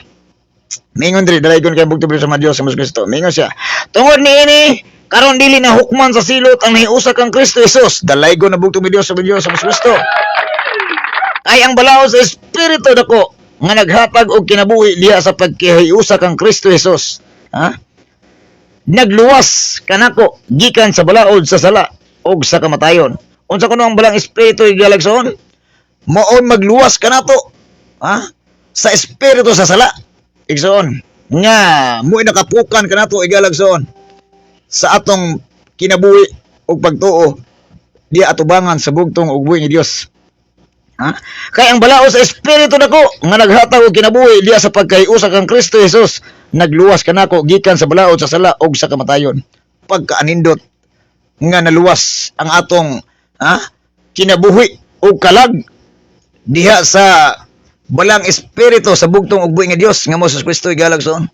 S3: Mingon diri, dalaygon kay bugtong sa mga Dios sa Kristo. Mingon siya, tungod niini karon dili na hukman sa silot ang nahiusa kang Kristo Jesus. Dalaygon na bugtong Dios sa Kristo. Ay ang balaod sa espiritu dako nga naghatag og kinabuhi diha sa pagkihiusa kang Kristo Jesus. Nagluwas kanako gikan sa balaod sa sala og sa kamatayon. Unsa kuno ang balang espiritu igalagson? Maon magluwas kanato sa espiritu sa sala. Igsoon nga mo nakapukan kanato igalagson sa atong kinabuhi ug pagtuo di atubangan sa bugtong ug buhi ni Dios. Kay ang balao sa espiritu nako nga naghatag og kinabuhi diya sa pagkaiusa kang Kristo Jesus, nagluwas kanako gikan sa balaod sa sala ug sa kamatayon. Pagkaanindot nga naluwas ang atong kinabuhi ug kalag diha sa balang espiritu sa bugtong ug buhi nga Dios nga mao si Kristo igalagson.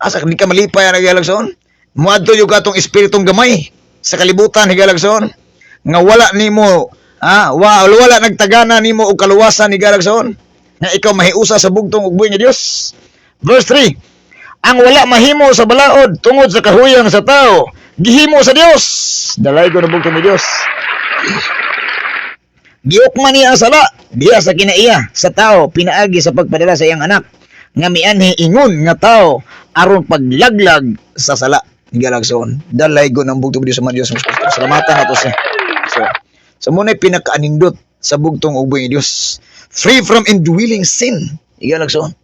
S3: Asa di ka malipay ang igalagson? Muadto yung katong espiritong gamay sa kalibutan higalagson nga wala nimo wala nagtagana nimo og kaluwasan higalagson nga ikaw mahiusa sa bugtong ug buhi nga Dios. Verse 3, ang wala mahimo sa balaod tungod sa kahuyang sa tao gihimo sa Dios. Dalaygon ang bugtong ni Dios. Giukman niya ang sala diya sa kinaiya sa tao pinaagi sa pagpadala sa iyang anak nga mianhi ingon nga tao aron paglaglag sa sala. Galagson, dalaygon ang bugtong Dios sa mga Dios. Salamatan nato siya. So munay pinakaanindot sa bugtong ug buhi Dios. Free from indwelling sin. Galagson.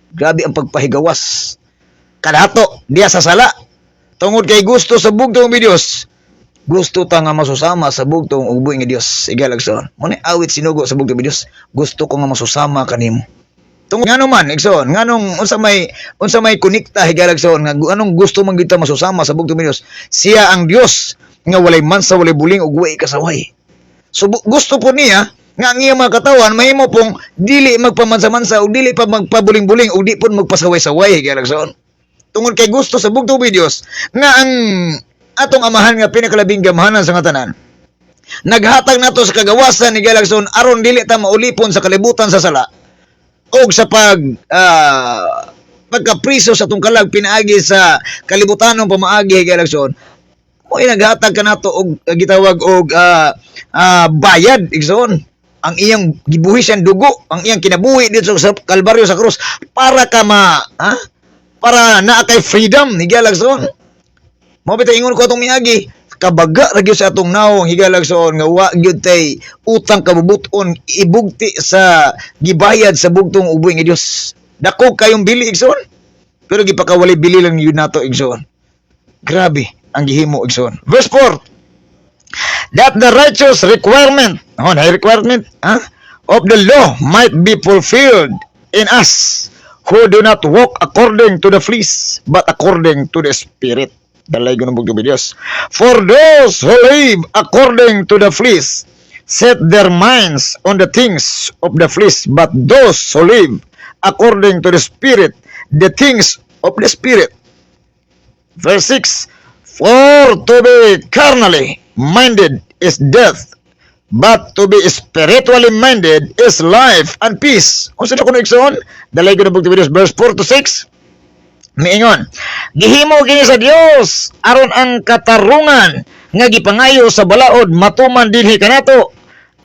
S3: Grabe ang pagpahigawas. Kadato diya sa sala. Tungod kay gusto sa bugtong ug Dios. Gusto ta nga masusama sa bugtong ug buhi nga Dios. Galagson. Munay awit sinugo sa bugtong ug Dios. Gusto ko nga masusama kanimo. Tungod ngano man igsoon nganong unsa may konekta higalagson nga anong gusto man kita masusama sa bugtong Dios. Siya ang Dios nga walay mansa walay buling ug way kasaway. So gusto po niya nga ang iyang mga katawan mahimo pong dili magpamansa-mansa ug dili pa magpabuling-buling ug di pun magpasaway-saway higalagson. Tungod kay gusto sa bugtong Dios nga ang atong amahan nga pinakalabing gamhanan sa nga tanan. Naghatag nato sa kagawasan ni Galagson aron dili ta maulipon sa kalibutan sa sala. Og sa pagkapriso sa tungkalag pinaagi sa kalibutanong pamaagi higalagson mo naghatag kanato og gitawag og bayad igsoon ang iyang gibuhi siyang dugo, ang iyang kinabuhi dito sa Kalbaryo sa krus para ka para naa kay freedom higalagson. Mao bitaw ingon ko atong miagi, kabaga ra gyud sa atong naong higalagson nga wa gyud tay utang kabubuton ibugti sa gibayad sa bugtong uboy nga Dios. Dako kayong bili igsoon. Pero gipakawali bili lang yun nato igsoon. Grabe ang gihimo igsoon. Verse 4. That the righteous requirement, of the law might be fulfilled in us who do not walk according to the flesh, but according to the Spirit. Dalay ko ng bugtong Diyos. For those who live according to the flesh set their minds on the things of the flesh, but those who live according to the Spirit, the things of the Spirit. Verse 6. For to be carnally minded is death, but to be spiritually minded is life and peace. Kung sino ko na iksoon, dalay ko na bugtong verse 4 to 6. Miingon, gihimo kini sa Dios aron ang katarungan nga gipangayo sa balaod matuman dinhi kanato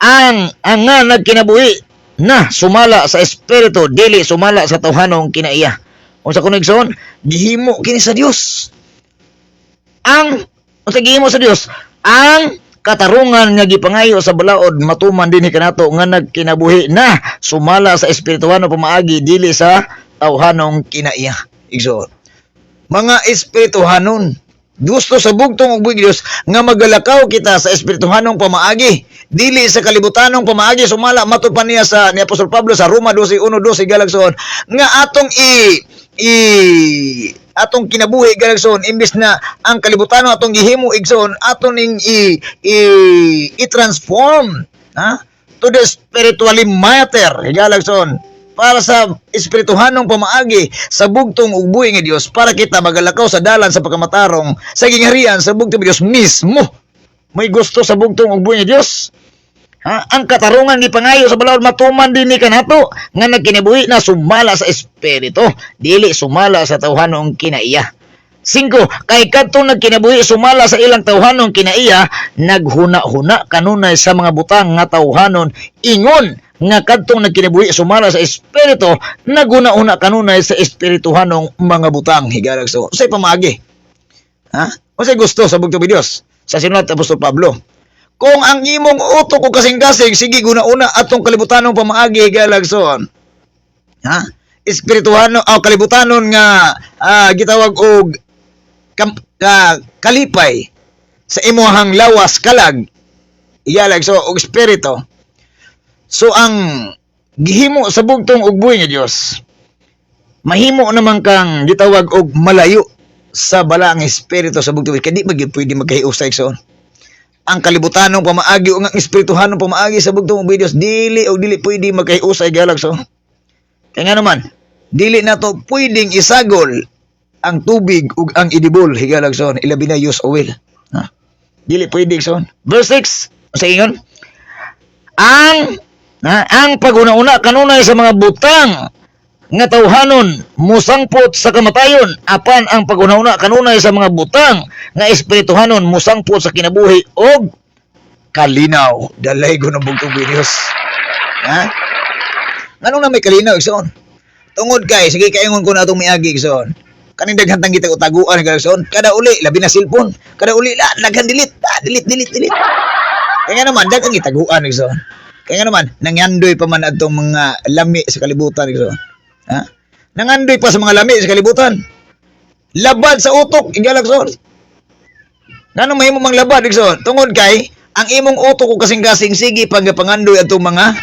S3: ang nga nagkinabuhi na sumala sa espiritu dili sumala sa tawhanong kinaiya. Unsa kuno igsoon, gihimo kini sa Dios. Unsa gihimo sa Dios? Ang katarungan nga gipangayo sa balaod matuman dinhi kanato nga nagkinabuhi na sumala sa espirituhano pamaagi dili sa tawhanong kinaiya. Igsoon, mga espirituhanon gusto sa bugtong ug Dios nga magalakaw kita sa espirituhanong pamaagi dili sa kalibutanong pamaagi sumala matud pa niya sa ni Apostol Pablo sa Roma 12:1-2 galagson nga atong atong kinabuhi galagson imbis na ang kalibutanong atong gihimo igsoon aton ning i-transform to the spiritually matter galagson para sa espirituhanong pamaagi sa bugtong ug buhi nga Dios para kita magalakaw sa dalan sa pagkamatarong sa gingharian sa bugtong Dios mismo. May gusto sa bugtong ug buhi nga Dios. Ang katarungan gipangayo sa balaod matuman dinhi kanato nga nagkinabuhi na sumala sa espiritu dili sumala sa tawhanong kinaiya. 5. Kay kadtong nagkinabuhi sumala sa ilang tawhanong kinaiya naghuna-huna kanunay sa mga butang nga tawhanon ingon nga kadtong nagkinabuhi sumala sa espiritu naguna-una kanunay sa espirituhanong mga butang higalagso. Usay pamaagi. Usay gusto sa bugtong Dios sa sinulat ni Apostol Pablo. Kung ang imong utok o kasing-kasing sige guna-una atong kalibutanong pamaagi higalagso. Espirituhano o kalibutanon nga gitawag og kalipay sa imuhang lawas kalag higalagso og espiritu. So ang gihimo sa bugtong ug buhi nga Dios mahimo naman kang gitawag og malayo sa balaang espiritu sa bugtong kay di magyud pwede magkahiusay igsoon. Ang kalibutanong pamaagi ug ang espirituhanong pamaagi sa bugtong ug Dios dili pwede magkahiusay galagso. Kaya nga naman dili nato pwedeng isagol ang tubig ug ang idibol higalagson ilabi na use oil. Dili pwede igsoon. Verse 6 sa ingon ang paguna-una kanunay sa mga butang nga tawhanon musangpot sa kamatayon apan ang paguna-una kanunay sa mga butang nga espirituhanon musangpot sa kinabuhi og kalinaw. Dalay ko ng bugtong Dios. Nganong na may kalinaw igsoon? Tungod kay sige kaingon ko na atong miagi igsoon. Kaning daghantang kita utaguan igsoon. Kada uli labi na cellphone, kada uli daghan delete. Kaya naman daghang itaguan igsoon. Kaya naman, nangandoy pa man atong mga lami sa kalibutan. Nangandoy pa sa mga lami sa kalibutan. Labad sa utok, igalagson. Nanong mahimo mang labad, igsoon? Tungod kay, ang imong utok o kasing-kasing sige panggapangandoy atong mga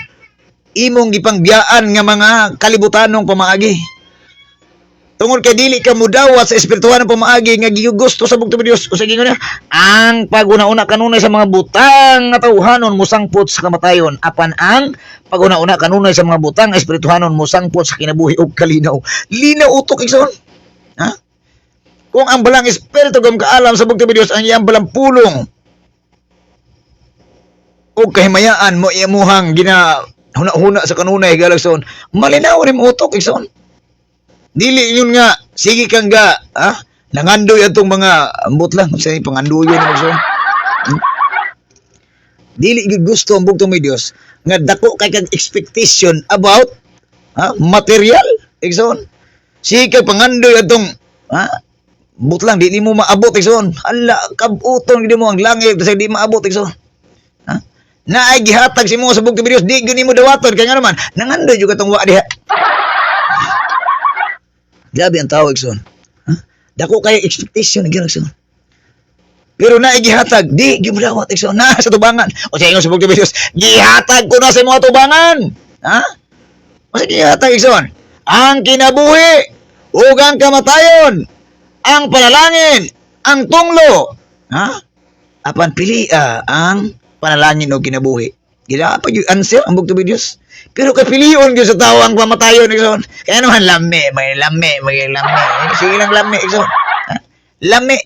S3: imong gipangbiyaan nga mga kalibutanong pamaagi. Tungod kay dili ka mudawat sa espirituhanong pamaagi nga gigusto sa bugtong Dios. Usa gingon niya, ang paguna-una kanunay sa mga butang nga tawhanon musangpot sa kamatayon apan ang paguna-una kanunay sa mga butang espirituhanon musangpot sa kinabuhi ug kalinaw. Linaw utok igsoon. Kung ang balang espiritu gam kaalam sa bugtong Dios ang iyang balang pulong ug kahimayaan mo imuhang huna sa kanunay galagson malinaw rin utok igsoon. Dili yun nga, sige kang nangandoy atong mga ambot lang. Kasi pangandoy yun. dili gyud gusto ang bugtong may Dios nga dako kay kag expectation about material. Igsoon. Sige kay pangandoy atong butlang di mo maabot igsoon. Hala kabuton gid mo ang langit sa di maabot igsoon. Na ay gihatag si mo sa bugtong may Dios di gyud nimo dawaton kay nga naman nangandoy jud katong wa diha. Grabe ang tao igsoon. Dako kay expectation gyud igsoon. Pero na gihatag di gimudawat igsoon na sa tubangan. O sa ingon sa bugtong may Dios, gihatag ko na sa mga tubangan. O sa gihatag igsoon. Ang kinabuhi ug ang kamatayon, ang panalangin, ang tunglo. Apan pili ang panalangin o kinabuhi. Gila pa yung answer ang bugtong may Dios. Pero kapilion gyud sa tao ang pamatayon igsoon. Kaya naman lami. Sige lang lami igsoon. Lami.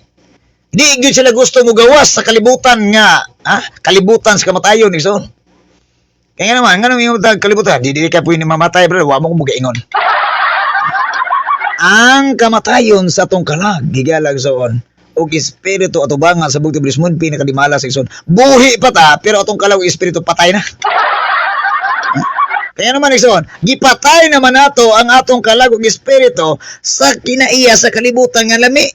S3: Di gyud sila gusto mo gawas sa kalibutan nga, kalibutan sa kamatayon igsoon. Kaya naman nganong yung kalibutan, di ka pwede mamatay bro, wa mo ko mugaingon. Ang kamatayon sa atong kalag gigalag soon og espiritu atubangan sa bugtong may Dios mun pinakadimala sa igsoon. Buhi pa ta pero atong kalag espiritu patay na. Kaya naman igsoon, gipatay naman nato ang atong kalag ug espiritu sa kinaiya sa kalibutan nga lami.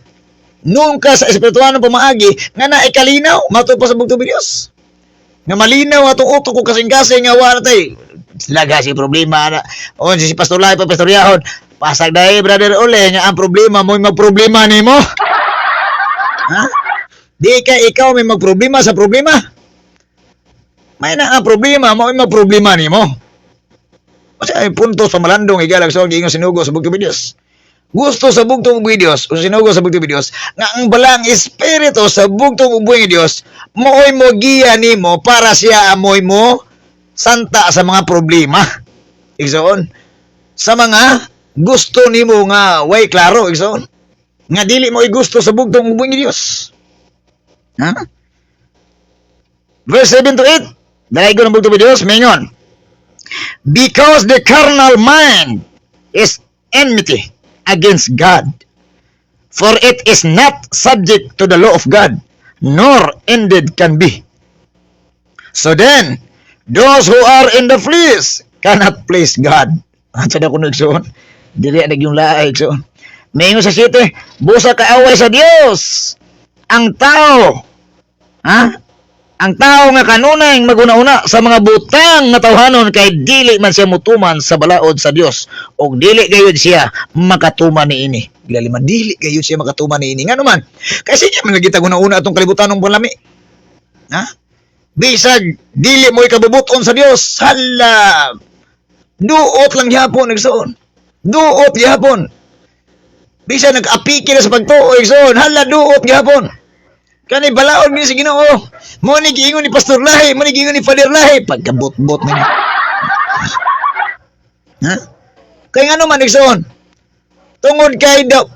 S3: Nung ka sa espirituanong pamaagi nga naikalinaw mato pa sa bugtong may Dios. Nga malinaw atong utok ko kasing-kasing nga wala tay laga si problema na o si pastor Lai pa pastoryahon pasag dai brother Ole nga ang problema mo magproblema nimo. Di ka ikaw may magproblema sa problema. May na ang problema mo magproblema nimo. Kasi ay punto sa malandong igalag sa giingon sinugo sa bugtong may Dios. Gusto sa bugtong may Dios o sinugo sa bugtong may Dios nga ang balang espiritu sa bugtong may Dios mooy mo giya nimo para siya amoy mo santa sa mga problema. Igsoon. Sa mga gusto nimo nga way klaro igsoon. Nga dili mo gusto sa bugtong may Dios. Verse 7 to 8. Dahil ko ng bugtong may Dios, mingon. Because the carnal mind is enmity against God, for it is not subject to the law of God, nor indeed can be. So then, those who are in the flesh cannot please God. Sa na kuno igsoon, dili adag yung laay igsoon. Mingon sa 7, busa kaaway sa Dios ang tao. Ang tao nga kanunay maguna-una sa mga butang nga tawhanon kay dili man siya mutuman sa balaod sa Dios og dili gayud siya makatuman niini. Gilaliman dili gayud siya makatuman niini. Ngano man? Kasi siya man lagi taguna-una atong kalibutan ng panlami. Bisag dili mo ikabubuton sa Dios. Hala. Duot lang gyapon igsoon. Duot gyapon. Bisag nag-apiki na sa pagtuo igsoon. Hala duot gyapon. Kani balaod mi sa Ginoo. Mo ni giingon ni Pastor Lahi, mo ni giingon ni Father Lahi pagkabot-bot man. Kay ngano man igsoon? Tungod kay daw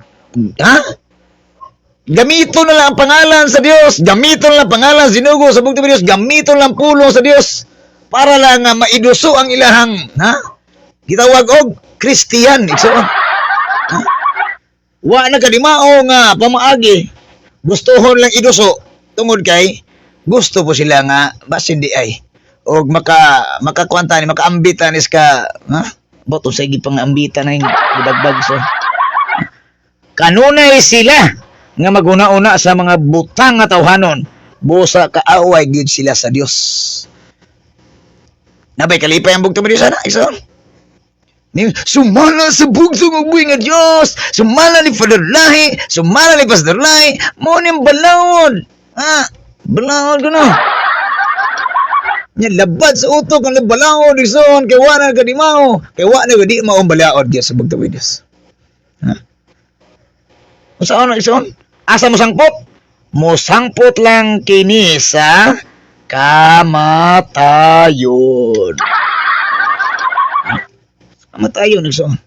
S3: gamiton na lang ang pangalan sa Dios, gamiton lang ang pangalan sinugo sa bugtong may Dios, gamiton lang pulong sa Dios para lang maiduso ang ilahang gitawag og Kristiyan igsoon. Wa na kadimao nga pamaagi. Gustohon lang iduso tungod kay gusto po sila nga basin di ay og makakuanta ni makaambitan is ka boto sa gipang ambitan na yung idagdag so kanunay sila nga maguna-una sa mga butang nga tawhanon busa kaaway gyud sila sa Dios. Nabay kalipay ang bugtong may Dios ana iso. Sumala sa bugtong ubuy nga Diyos, sumala ni Father Lahi, sumala ni Pastor Lahi, mo niyang balawod. Balawod ko na. Yan, labad sa utok ang balawod, ison, kay wana ka di mao, kay wana ka di mao ang balawod Diyos sa bugtong may Diyos. O saan na ison? Asa mo sangpot? Mo sangpot lang kini sa kamatayon. Matayon igsoon.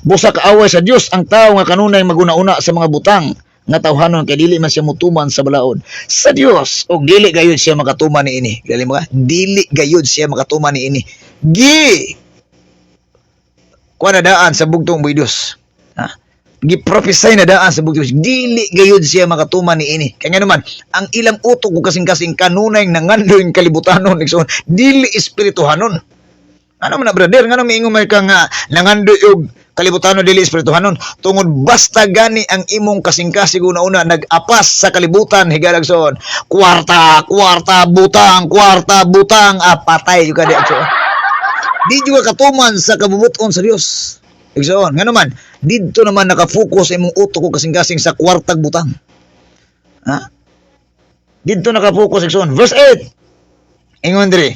S3: Busa kaaway sa Dios ang tao nga kanunay maguna-una sa mga butang nga tawhanon kay dili man siya mutuman sa balaod sa Dios og dili gayud siya makatuman niini. Gali mo ka? Dili gayud siya makatuman niini. Kuan na daan sa bugtong may Dios. giprophesy na daan sa bugtong dili gayud siya makatuman ni ini kaya nga naman ang ilang utok ko kasing kanunay nangandoy kalibutanon igsoon dili espirituhanon ano man na brother ngano miingon may ka nga nangandoy og kalibutanon dili espirituhanon tungod basta gani ang imong kasing-kasing una nag-apas sa kalibutan higalagson kwarta butang patay juga di igsoon di juga katuman sa kabubuton sa Dios igsoon nga naman dito naman nakafocus sa imong utok ko kasing-kasing sa kwartag butang ha dito nakafocus igsoon verse 8 ingon diri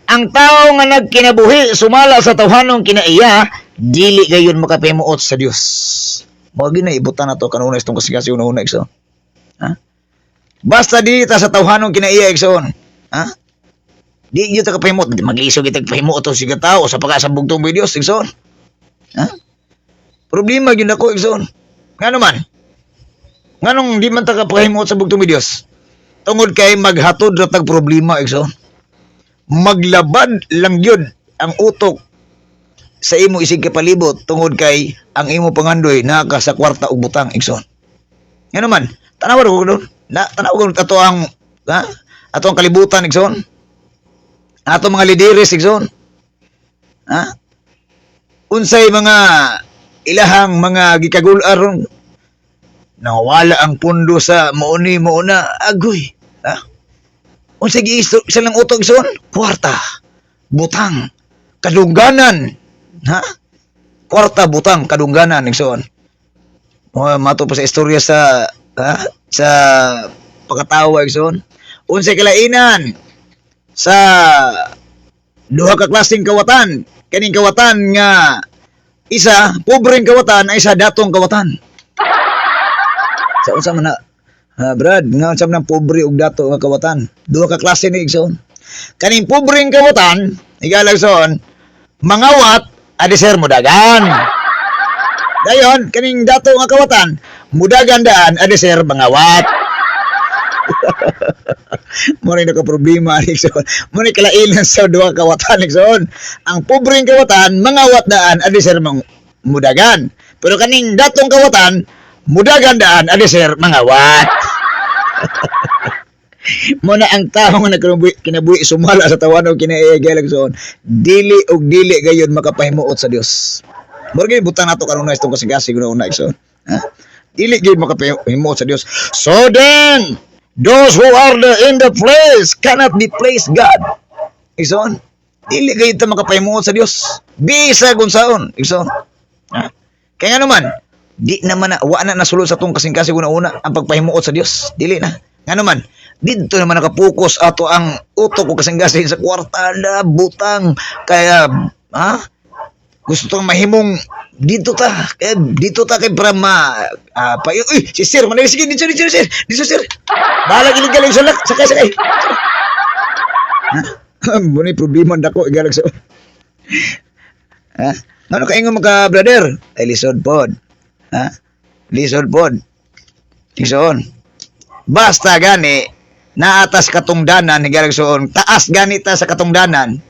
S3: ang tao nga nagkinabuhi sumala sa tawhanong kinaiya dili gayon makapahimuot sa Dios mao gyud na ibutan nato kanunay itong kasing-kasing una igsoon ha basta dili ta sa tawhanong kinaiya igsoon ha di gyud ta kapahimuot mag-iisog itag pahimuot to siga tao sa pagkasabog tong Dios igsoon ha problema gyud ako igsoon ngano man nganong di man ta kapahimuot sa bugtong Dios tungod kay maghatod ra tag problema igsoon maglabad lang yun ang utok sa imo isig kapalibot tungod kay ang imo pangandoy naka sa kwarta ug butang igsoon. Ngano man, tanaw ko doon. Tanaw ko ato ang ato ang kalibutan igsoon. Ato mga lideres igsoon. Ha? Unsay mga ilahang mga gikagul-aron nawala ang pundo sa mauna agoy. Ha? Unsay isa lang utok igsoon? Kwarta, butang, kadungganan. Ha? Kwarta, butang, kadungganan igsoon. Mato pa sa istorya sa pagkatawa igsoon. Unsay kalainan sa duha ka klaseng kawatan. Kaning kawatan nga isa pobreng kawatan ay isa datong kawatan. Sa unsa man na Brad, nga unsa man pobre ug dato nga kawatan. Duha ka klase ni igsoon. Kaning pobreng kawatan, igalagson, mangawat adeser mudagan. Dayon, kaning dato nga kawatan, mudagan daan adeser mangawat. Muna na ka problema igsoon. Muna kalainan sa duha ka kawatan igsoon. Ang pobreng kawatan, mangawat daan adeser mudagan. Pero kaning datong kawatan, mudagan daan adeser mangawat. Muna ang tao nga kinabuhi sumala sa tawanog kinaigalagson dili og dili gayon makapahimuot sa Dios. Murag butang nato kanunay itong kasing-kasing una igsoon. Ha? Dili gyud makapahimuot sa Dios. So then, those who are in the place cannot be pleased God. Igsoon. Dili gyud ta makapahimuot sa Dios. Bisag unsaon igsoon. Ha? Kaya nga naman di naman na wa na nasulod sa tong kasing-kasing una ang pagpahimuot sa Dios. Dili na. Nga naman, dito naman nakapokus ato ang utok ko kasing-kasing sa kwarta na butang kaya gusto tong mahimong dito ta kay para si sir manay sige dito sir balag iligaling sakay muna problema dako igalag sa ano kaingon mga brother ay lisod pod lisod pod igsoon basta gani naatas katungdanan higalagsoon taas gani ta sa katungdanan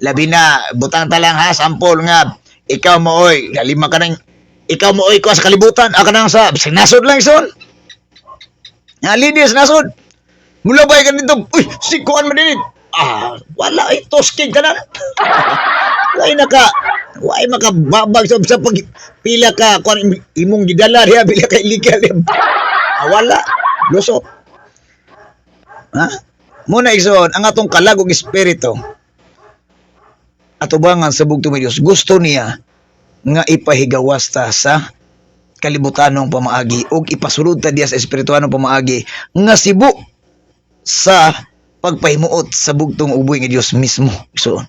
S3: labi na butang talang sampol nga ikaw mooy lima ka nang ikaw mooy ko sa kalibutan ka nang sa sinasod lang son linis nasod mula ba ka dito sikuan mo din wala tosking ka na Why makababag sa pila ka kung imong gidala diha pila ka illegal wala lusot muna igsoon ang atong kalagog espiritu atubangan sa bugtong Dios gusto niya nga ipahigawas ta sa kalibutanong pamaagi ug ipasulod ta diya sa espirituhanong pamaagi nga sibu sa pagpahimuot sa bugtong uboy nga Dios mismo igsoon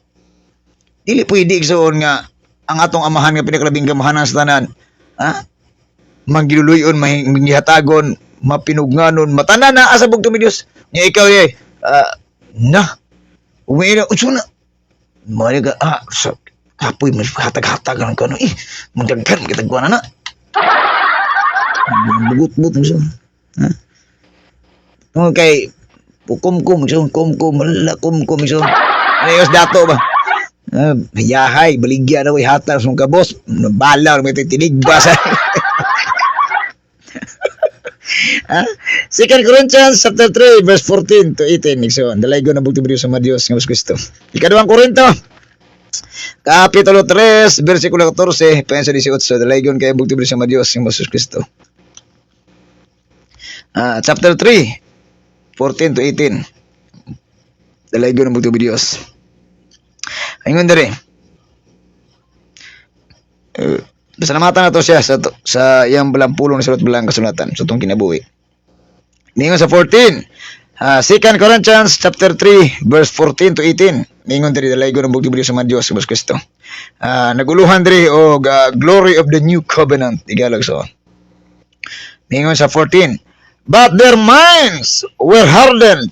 S3: dili pwede igsoon nga ang atong amahan nga pinakalabing gamahanan sa tanan manggiluluyon manghihatagon mapinugnanon matanan na sa bugtong Dios nya ikaw umiira unsuna mali ka sa kapoy mas hatag-hatag ang kano magdaghan kitagkuan na bugot-but mo kay kumkum so ayos dato ba yahay baligya na way hatag sa kabos balaw may tinig ba sa Ha? 2 Corinthians chapter 3 verse 14 to 18 igsoon. Dalaygon na bugtong video sa mga Dios nga mas Kristo. Ikaduhang Korinto Kapitulo 3 versikulo 14 pensa 18 dalaygon kay bugtong video sa mga Dios nga mas Kristo. Chapter 3 14 to 18. Dalaygon na bugtong videos. Ingon diri. Salamatan na to siya sa iyang balampulong na sulat balang kasulatan sa itong kinabuhi. Ningon sa 14, 2 Corinthians chapter 3 verse 14 to 18. Ningon diri dalaygon ang bugtong video sa mga Dios sa Kristo. Naguluhan diri og glory of the new covenant Tagalog so. Ningon sa 14, but their minds were hardened,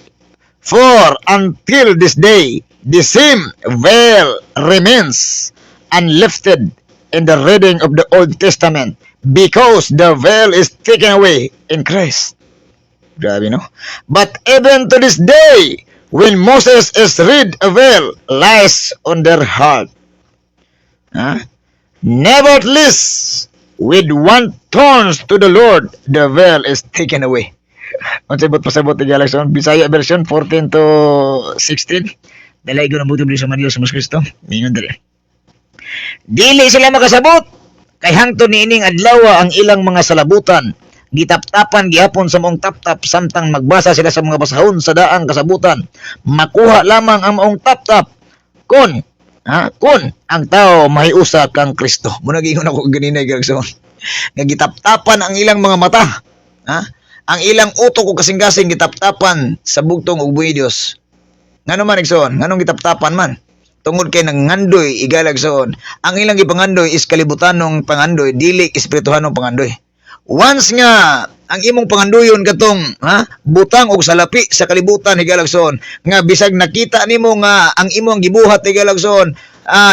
S3: for until this day the same veil remains unlifted in the reading of the Old Testament, because the veil is taken away in Christ. Grabe, no? But even to this day, when Moses is read, a veil lies on their heart. Nevertheless, with one turns to the Lord, the veil is taken away. Ang pasabot ni Galaxon, Bisaya version 14 to 16. Dalaygon ang bugtong video sa mga Dios sa mas Kristo. Mingon diri. Dili sila makasabot kay hangtod niining adlaw ang ilang mga salabutan gitaptapan gihapon sa maong taptap samtang magbasa sila sa mga basahon sa daang kasabutan makuha lamang ang maong taptap kun ang tao mahiusa kang Kristo. Muna giingon ako ganina Gerson nga gitaptapan ang ilang mga mata ang ilang utok o kasing-kasing gitaptapan sa bugtong ug buhi Dios. Ngano man igsoon nganong gitaptapan man tungod kay nangandoy igalagsoon ang ilang gipangandoy is kalibutanong pangandoy dili espirituhanong pangandoy. Once nga ang imong pangandoyon katong butang og salapi sa kalibutan higalagsoon nga bisag nakita nimo nga ang imong gibuhat higalagsoon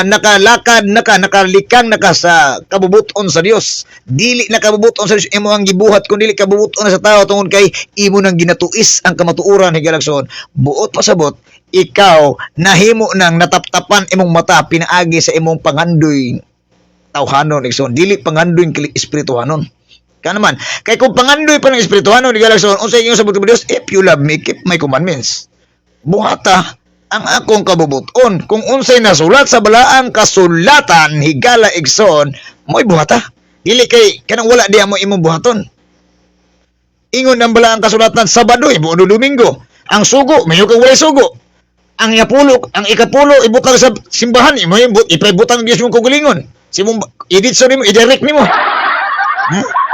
S3: nakalakad nakalikang sa kabubuton sa Dios, dili nakabubuton sa Dios imo ang gibuhat kun dili kabubuton na sa tao tungod kay imo nang ginatuis ang kamatuoran higalagsoon buot pasabot ikaw nahimo nang nataptapan imong mata pinaagi sa imong pangandoy tawhanon igsoon dili pangandoy espirituhanon kanaman kay kung pangandoy pa ng espirituhanon higalagsoon unsay ingon sa butong Dios, if you love me keep my commandments. Buhata ang akong kabubuton kung unsay nasulat sa balaang kasulatan higala igsoon mo'y buhata dili kay kanang wala diha mo imong buhaton. Ingon ang balaang kasulatan Sabado buo Domingo ang sugo mayo kang walay sugo ang ikapulo ibutang sa simbahan imo ipabutang Dios mong kugulingon si mong edit sa nimo i-direct nimo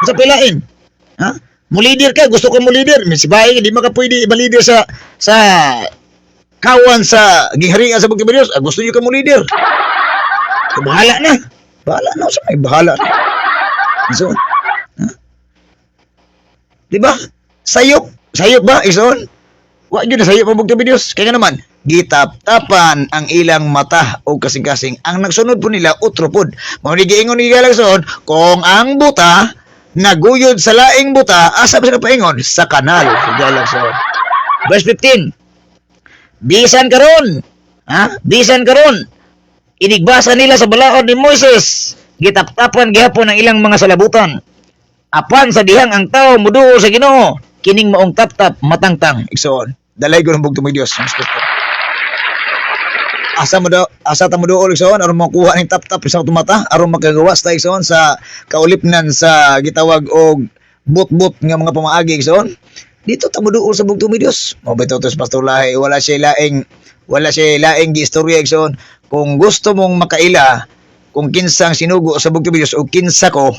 S3: sa pilain mo leader ka gusto ko mo leader misibay di maka pwede i-leader sa kawan sa gingharian sa bugtong Dios gusto niyo ka mo leader bahala na sa may bahala na so di ba sayop ba ison wa gyud na sayop ang bugtong Dios kaya naman gitaptapan ang ilang mata o kasing-kasing ang nagsunod po nila utropod mao ni giingon ni Galagson kung ang buta naguyod sa laing buta asa ba sila paingon sa kanal Galagson. Verse 15 bisan karon inigbasa nila sa balaod ni Moises gitaptapan gihapon ang ilang mga salabutan apan sa dihang ang tao muduo sa Ginoo kining maong taptap matangtang igsoon dalaygon ang bugtong Dios asa ta mo duol igsoon aron makuha ning taptap sa mata aron makagawas ta igsoon sa kaulipnan sa gitawag og bot-bot nga mga pamaagi igsoon dito ta mo duol sa bugtong Dios mo bitaw tos Pastor Lahi wala siya laing giistorya igsoon kung gusto mong makaila kung kinsang sinugo sa bugtong Dios o kinsa ko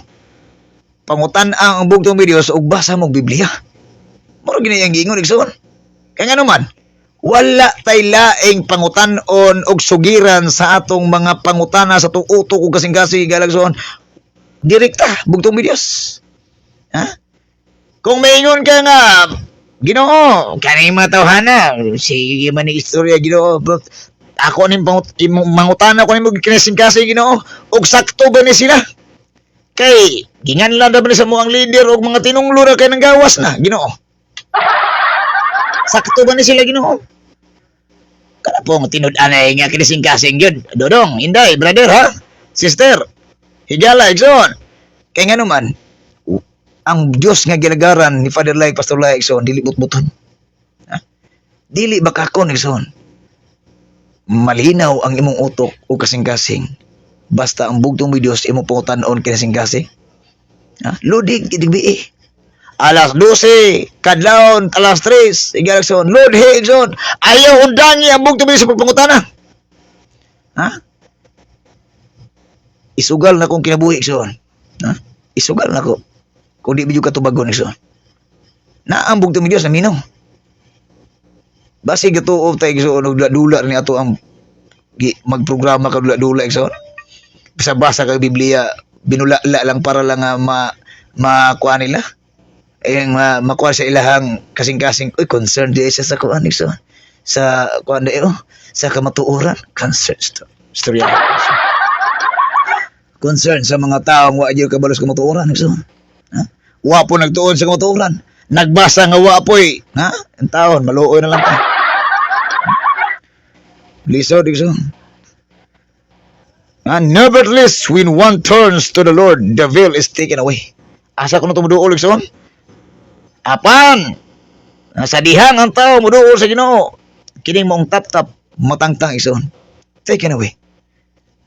S3: pangutan ang bugtong Dios ug basa mong Biblia moro gini ang giingon igsoon kaya nga naman wala tay laing pangutan-on og sugiran sa atong mga pangutana sa tuutok ug kasing-kasing galagson direkta bugtong Dios kung maingon ka nga Ginoo kaning mga tawhana sige man ni istorya Ginoo ako ning mangutana ko nimo kinasing-kasing Ginoo og sakto ba ni sila kay ginganlan na ba ni sa mo ang leader og mga tinunglo ra kay nang gawas na Ginoo sakto ba ni sila Ginoo kana pong tinud-anay nga kinasing-kasing yun Dodong Inday brother sister higala igsoon kay nga naman ang Dios nga ginagaran ni Father Like, Pastor Like, so dili butbuton. Ha? Dili bakakon igsoon. Malinaw ang imong utok o kasing-kasing. Basta ang bugtong mo Dios imong pangutan-on kinasing-kasing. Ha? Lodig idigbi. Alas 12, kadlawon alas 3, igalason, Lord Higson, ayaw undangi ang bugtong mo Dios sa pagpangutana. Ha? Isugal na kong kinabuhi igsoon. Ha? Isugal na ko. Kung di medyo katubagon igsoon. Naambog to mi Dios na minaw. Basi gatuo tayo igsoon og dula ni ato ang magprograma ka dula igsoon. Basa-basa ka Biblia, binulala lang para lang makuha nila. Makuha sa ilahang kasing-kasing, uy, concerned di siya sa kuha igsoon. Sa kuha na sa kamatuoran, concerned storya. Concern sa mga taong wa gyud kabalos kamatuoran igsoon. Wa po nagtuon sa kamatuoran. Nagbasa nga wa poy, ha? Ang taon maluoy na lang ta. Lisod igsoon. And nevertheless, when one turns to the Lord, the veil is taken away. Asa ko na tumuduol igsoon? Apan, sa dihang ang tao muduol sa Ginoo. Kining mong tap-tap matangtang igsoon. Taken away.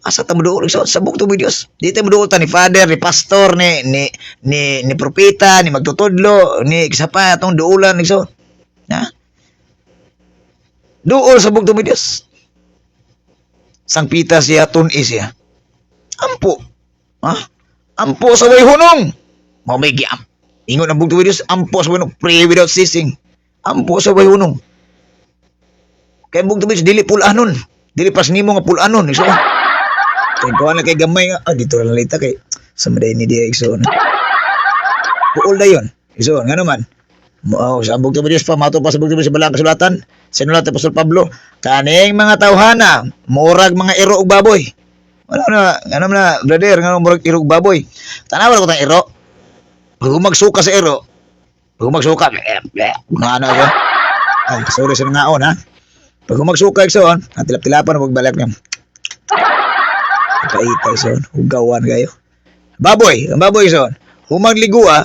S3: Asa ta muduol igsoon sa bugtong mo Dios. Di ta muduol ta ni father, ni pastor, ni propeta, ni magtutudlo, ni kisapa atong duulan igsoon. Ha? Duol sa bugtong mo Dios. Sang pita siya tun-i siya. Ampo. Ha? Ampo sa way hunong. Mamay giam. Ingon ang bugtong mo Dios, ampo sa way hunong, pray without ceasing. Ampo sa way hunong. Kaya bugtong mo Dios dili pulanon. Dili pas nimo nga pulanon igsoon. Kaya kuha na kay gamay nga, dito lang lita kay sa maday ni Dia igsoon. Puol na yun. Igsoon, nga naman. Sa bugtong mo Diyos pa, mato pa sa bugtong mo sa balang kasulatan, sinulat ni Apostol Pablo, kaning mga tawhana, murag mga iro ug baboy. Wala na, nga naman na, brother, nga naman murag iro ug baboy. Tanawa ko tang iro. Pag magsuka sa iro, pag magsuka, na siya. Ay, sorry sa ngaon ha. Pag magsuka igsoon, tilap-tilapan, magbalik niya. Kaitay son, hugawan kayo. Baboy, ang baboy son. Humang ligua,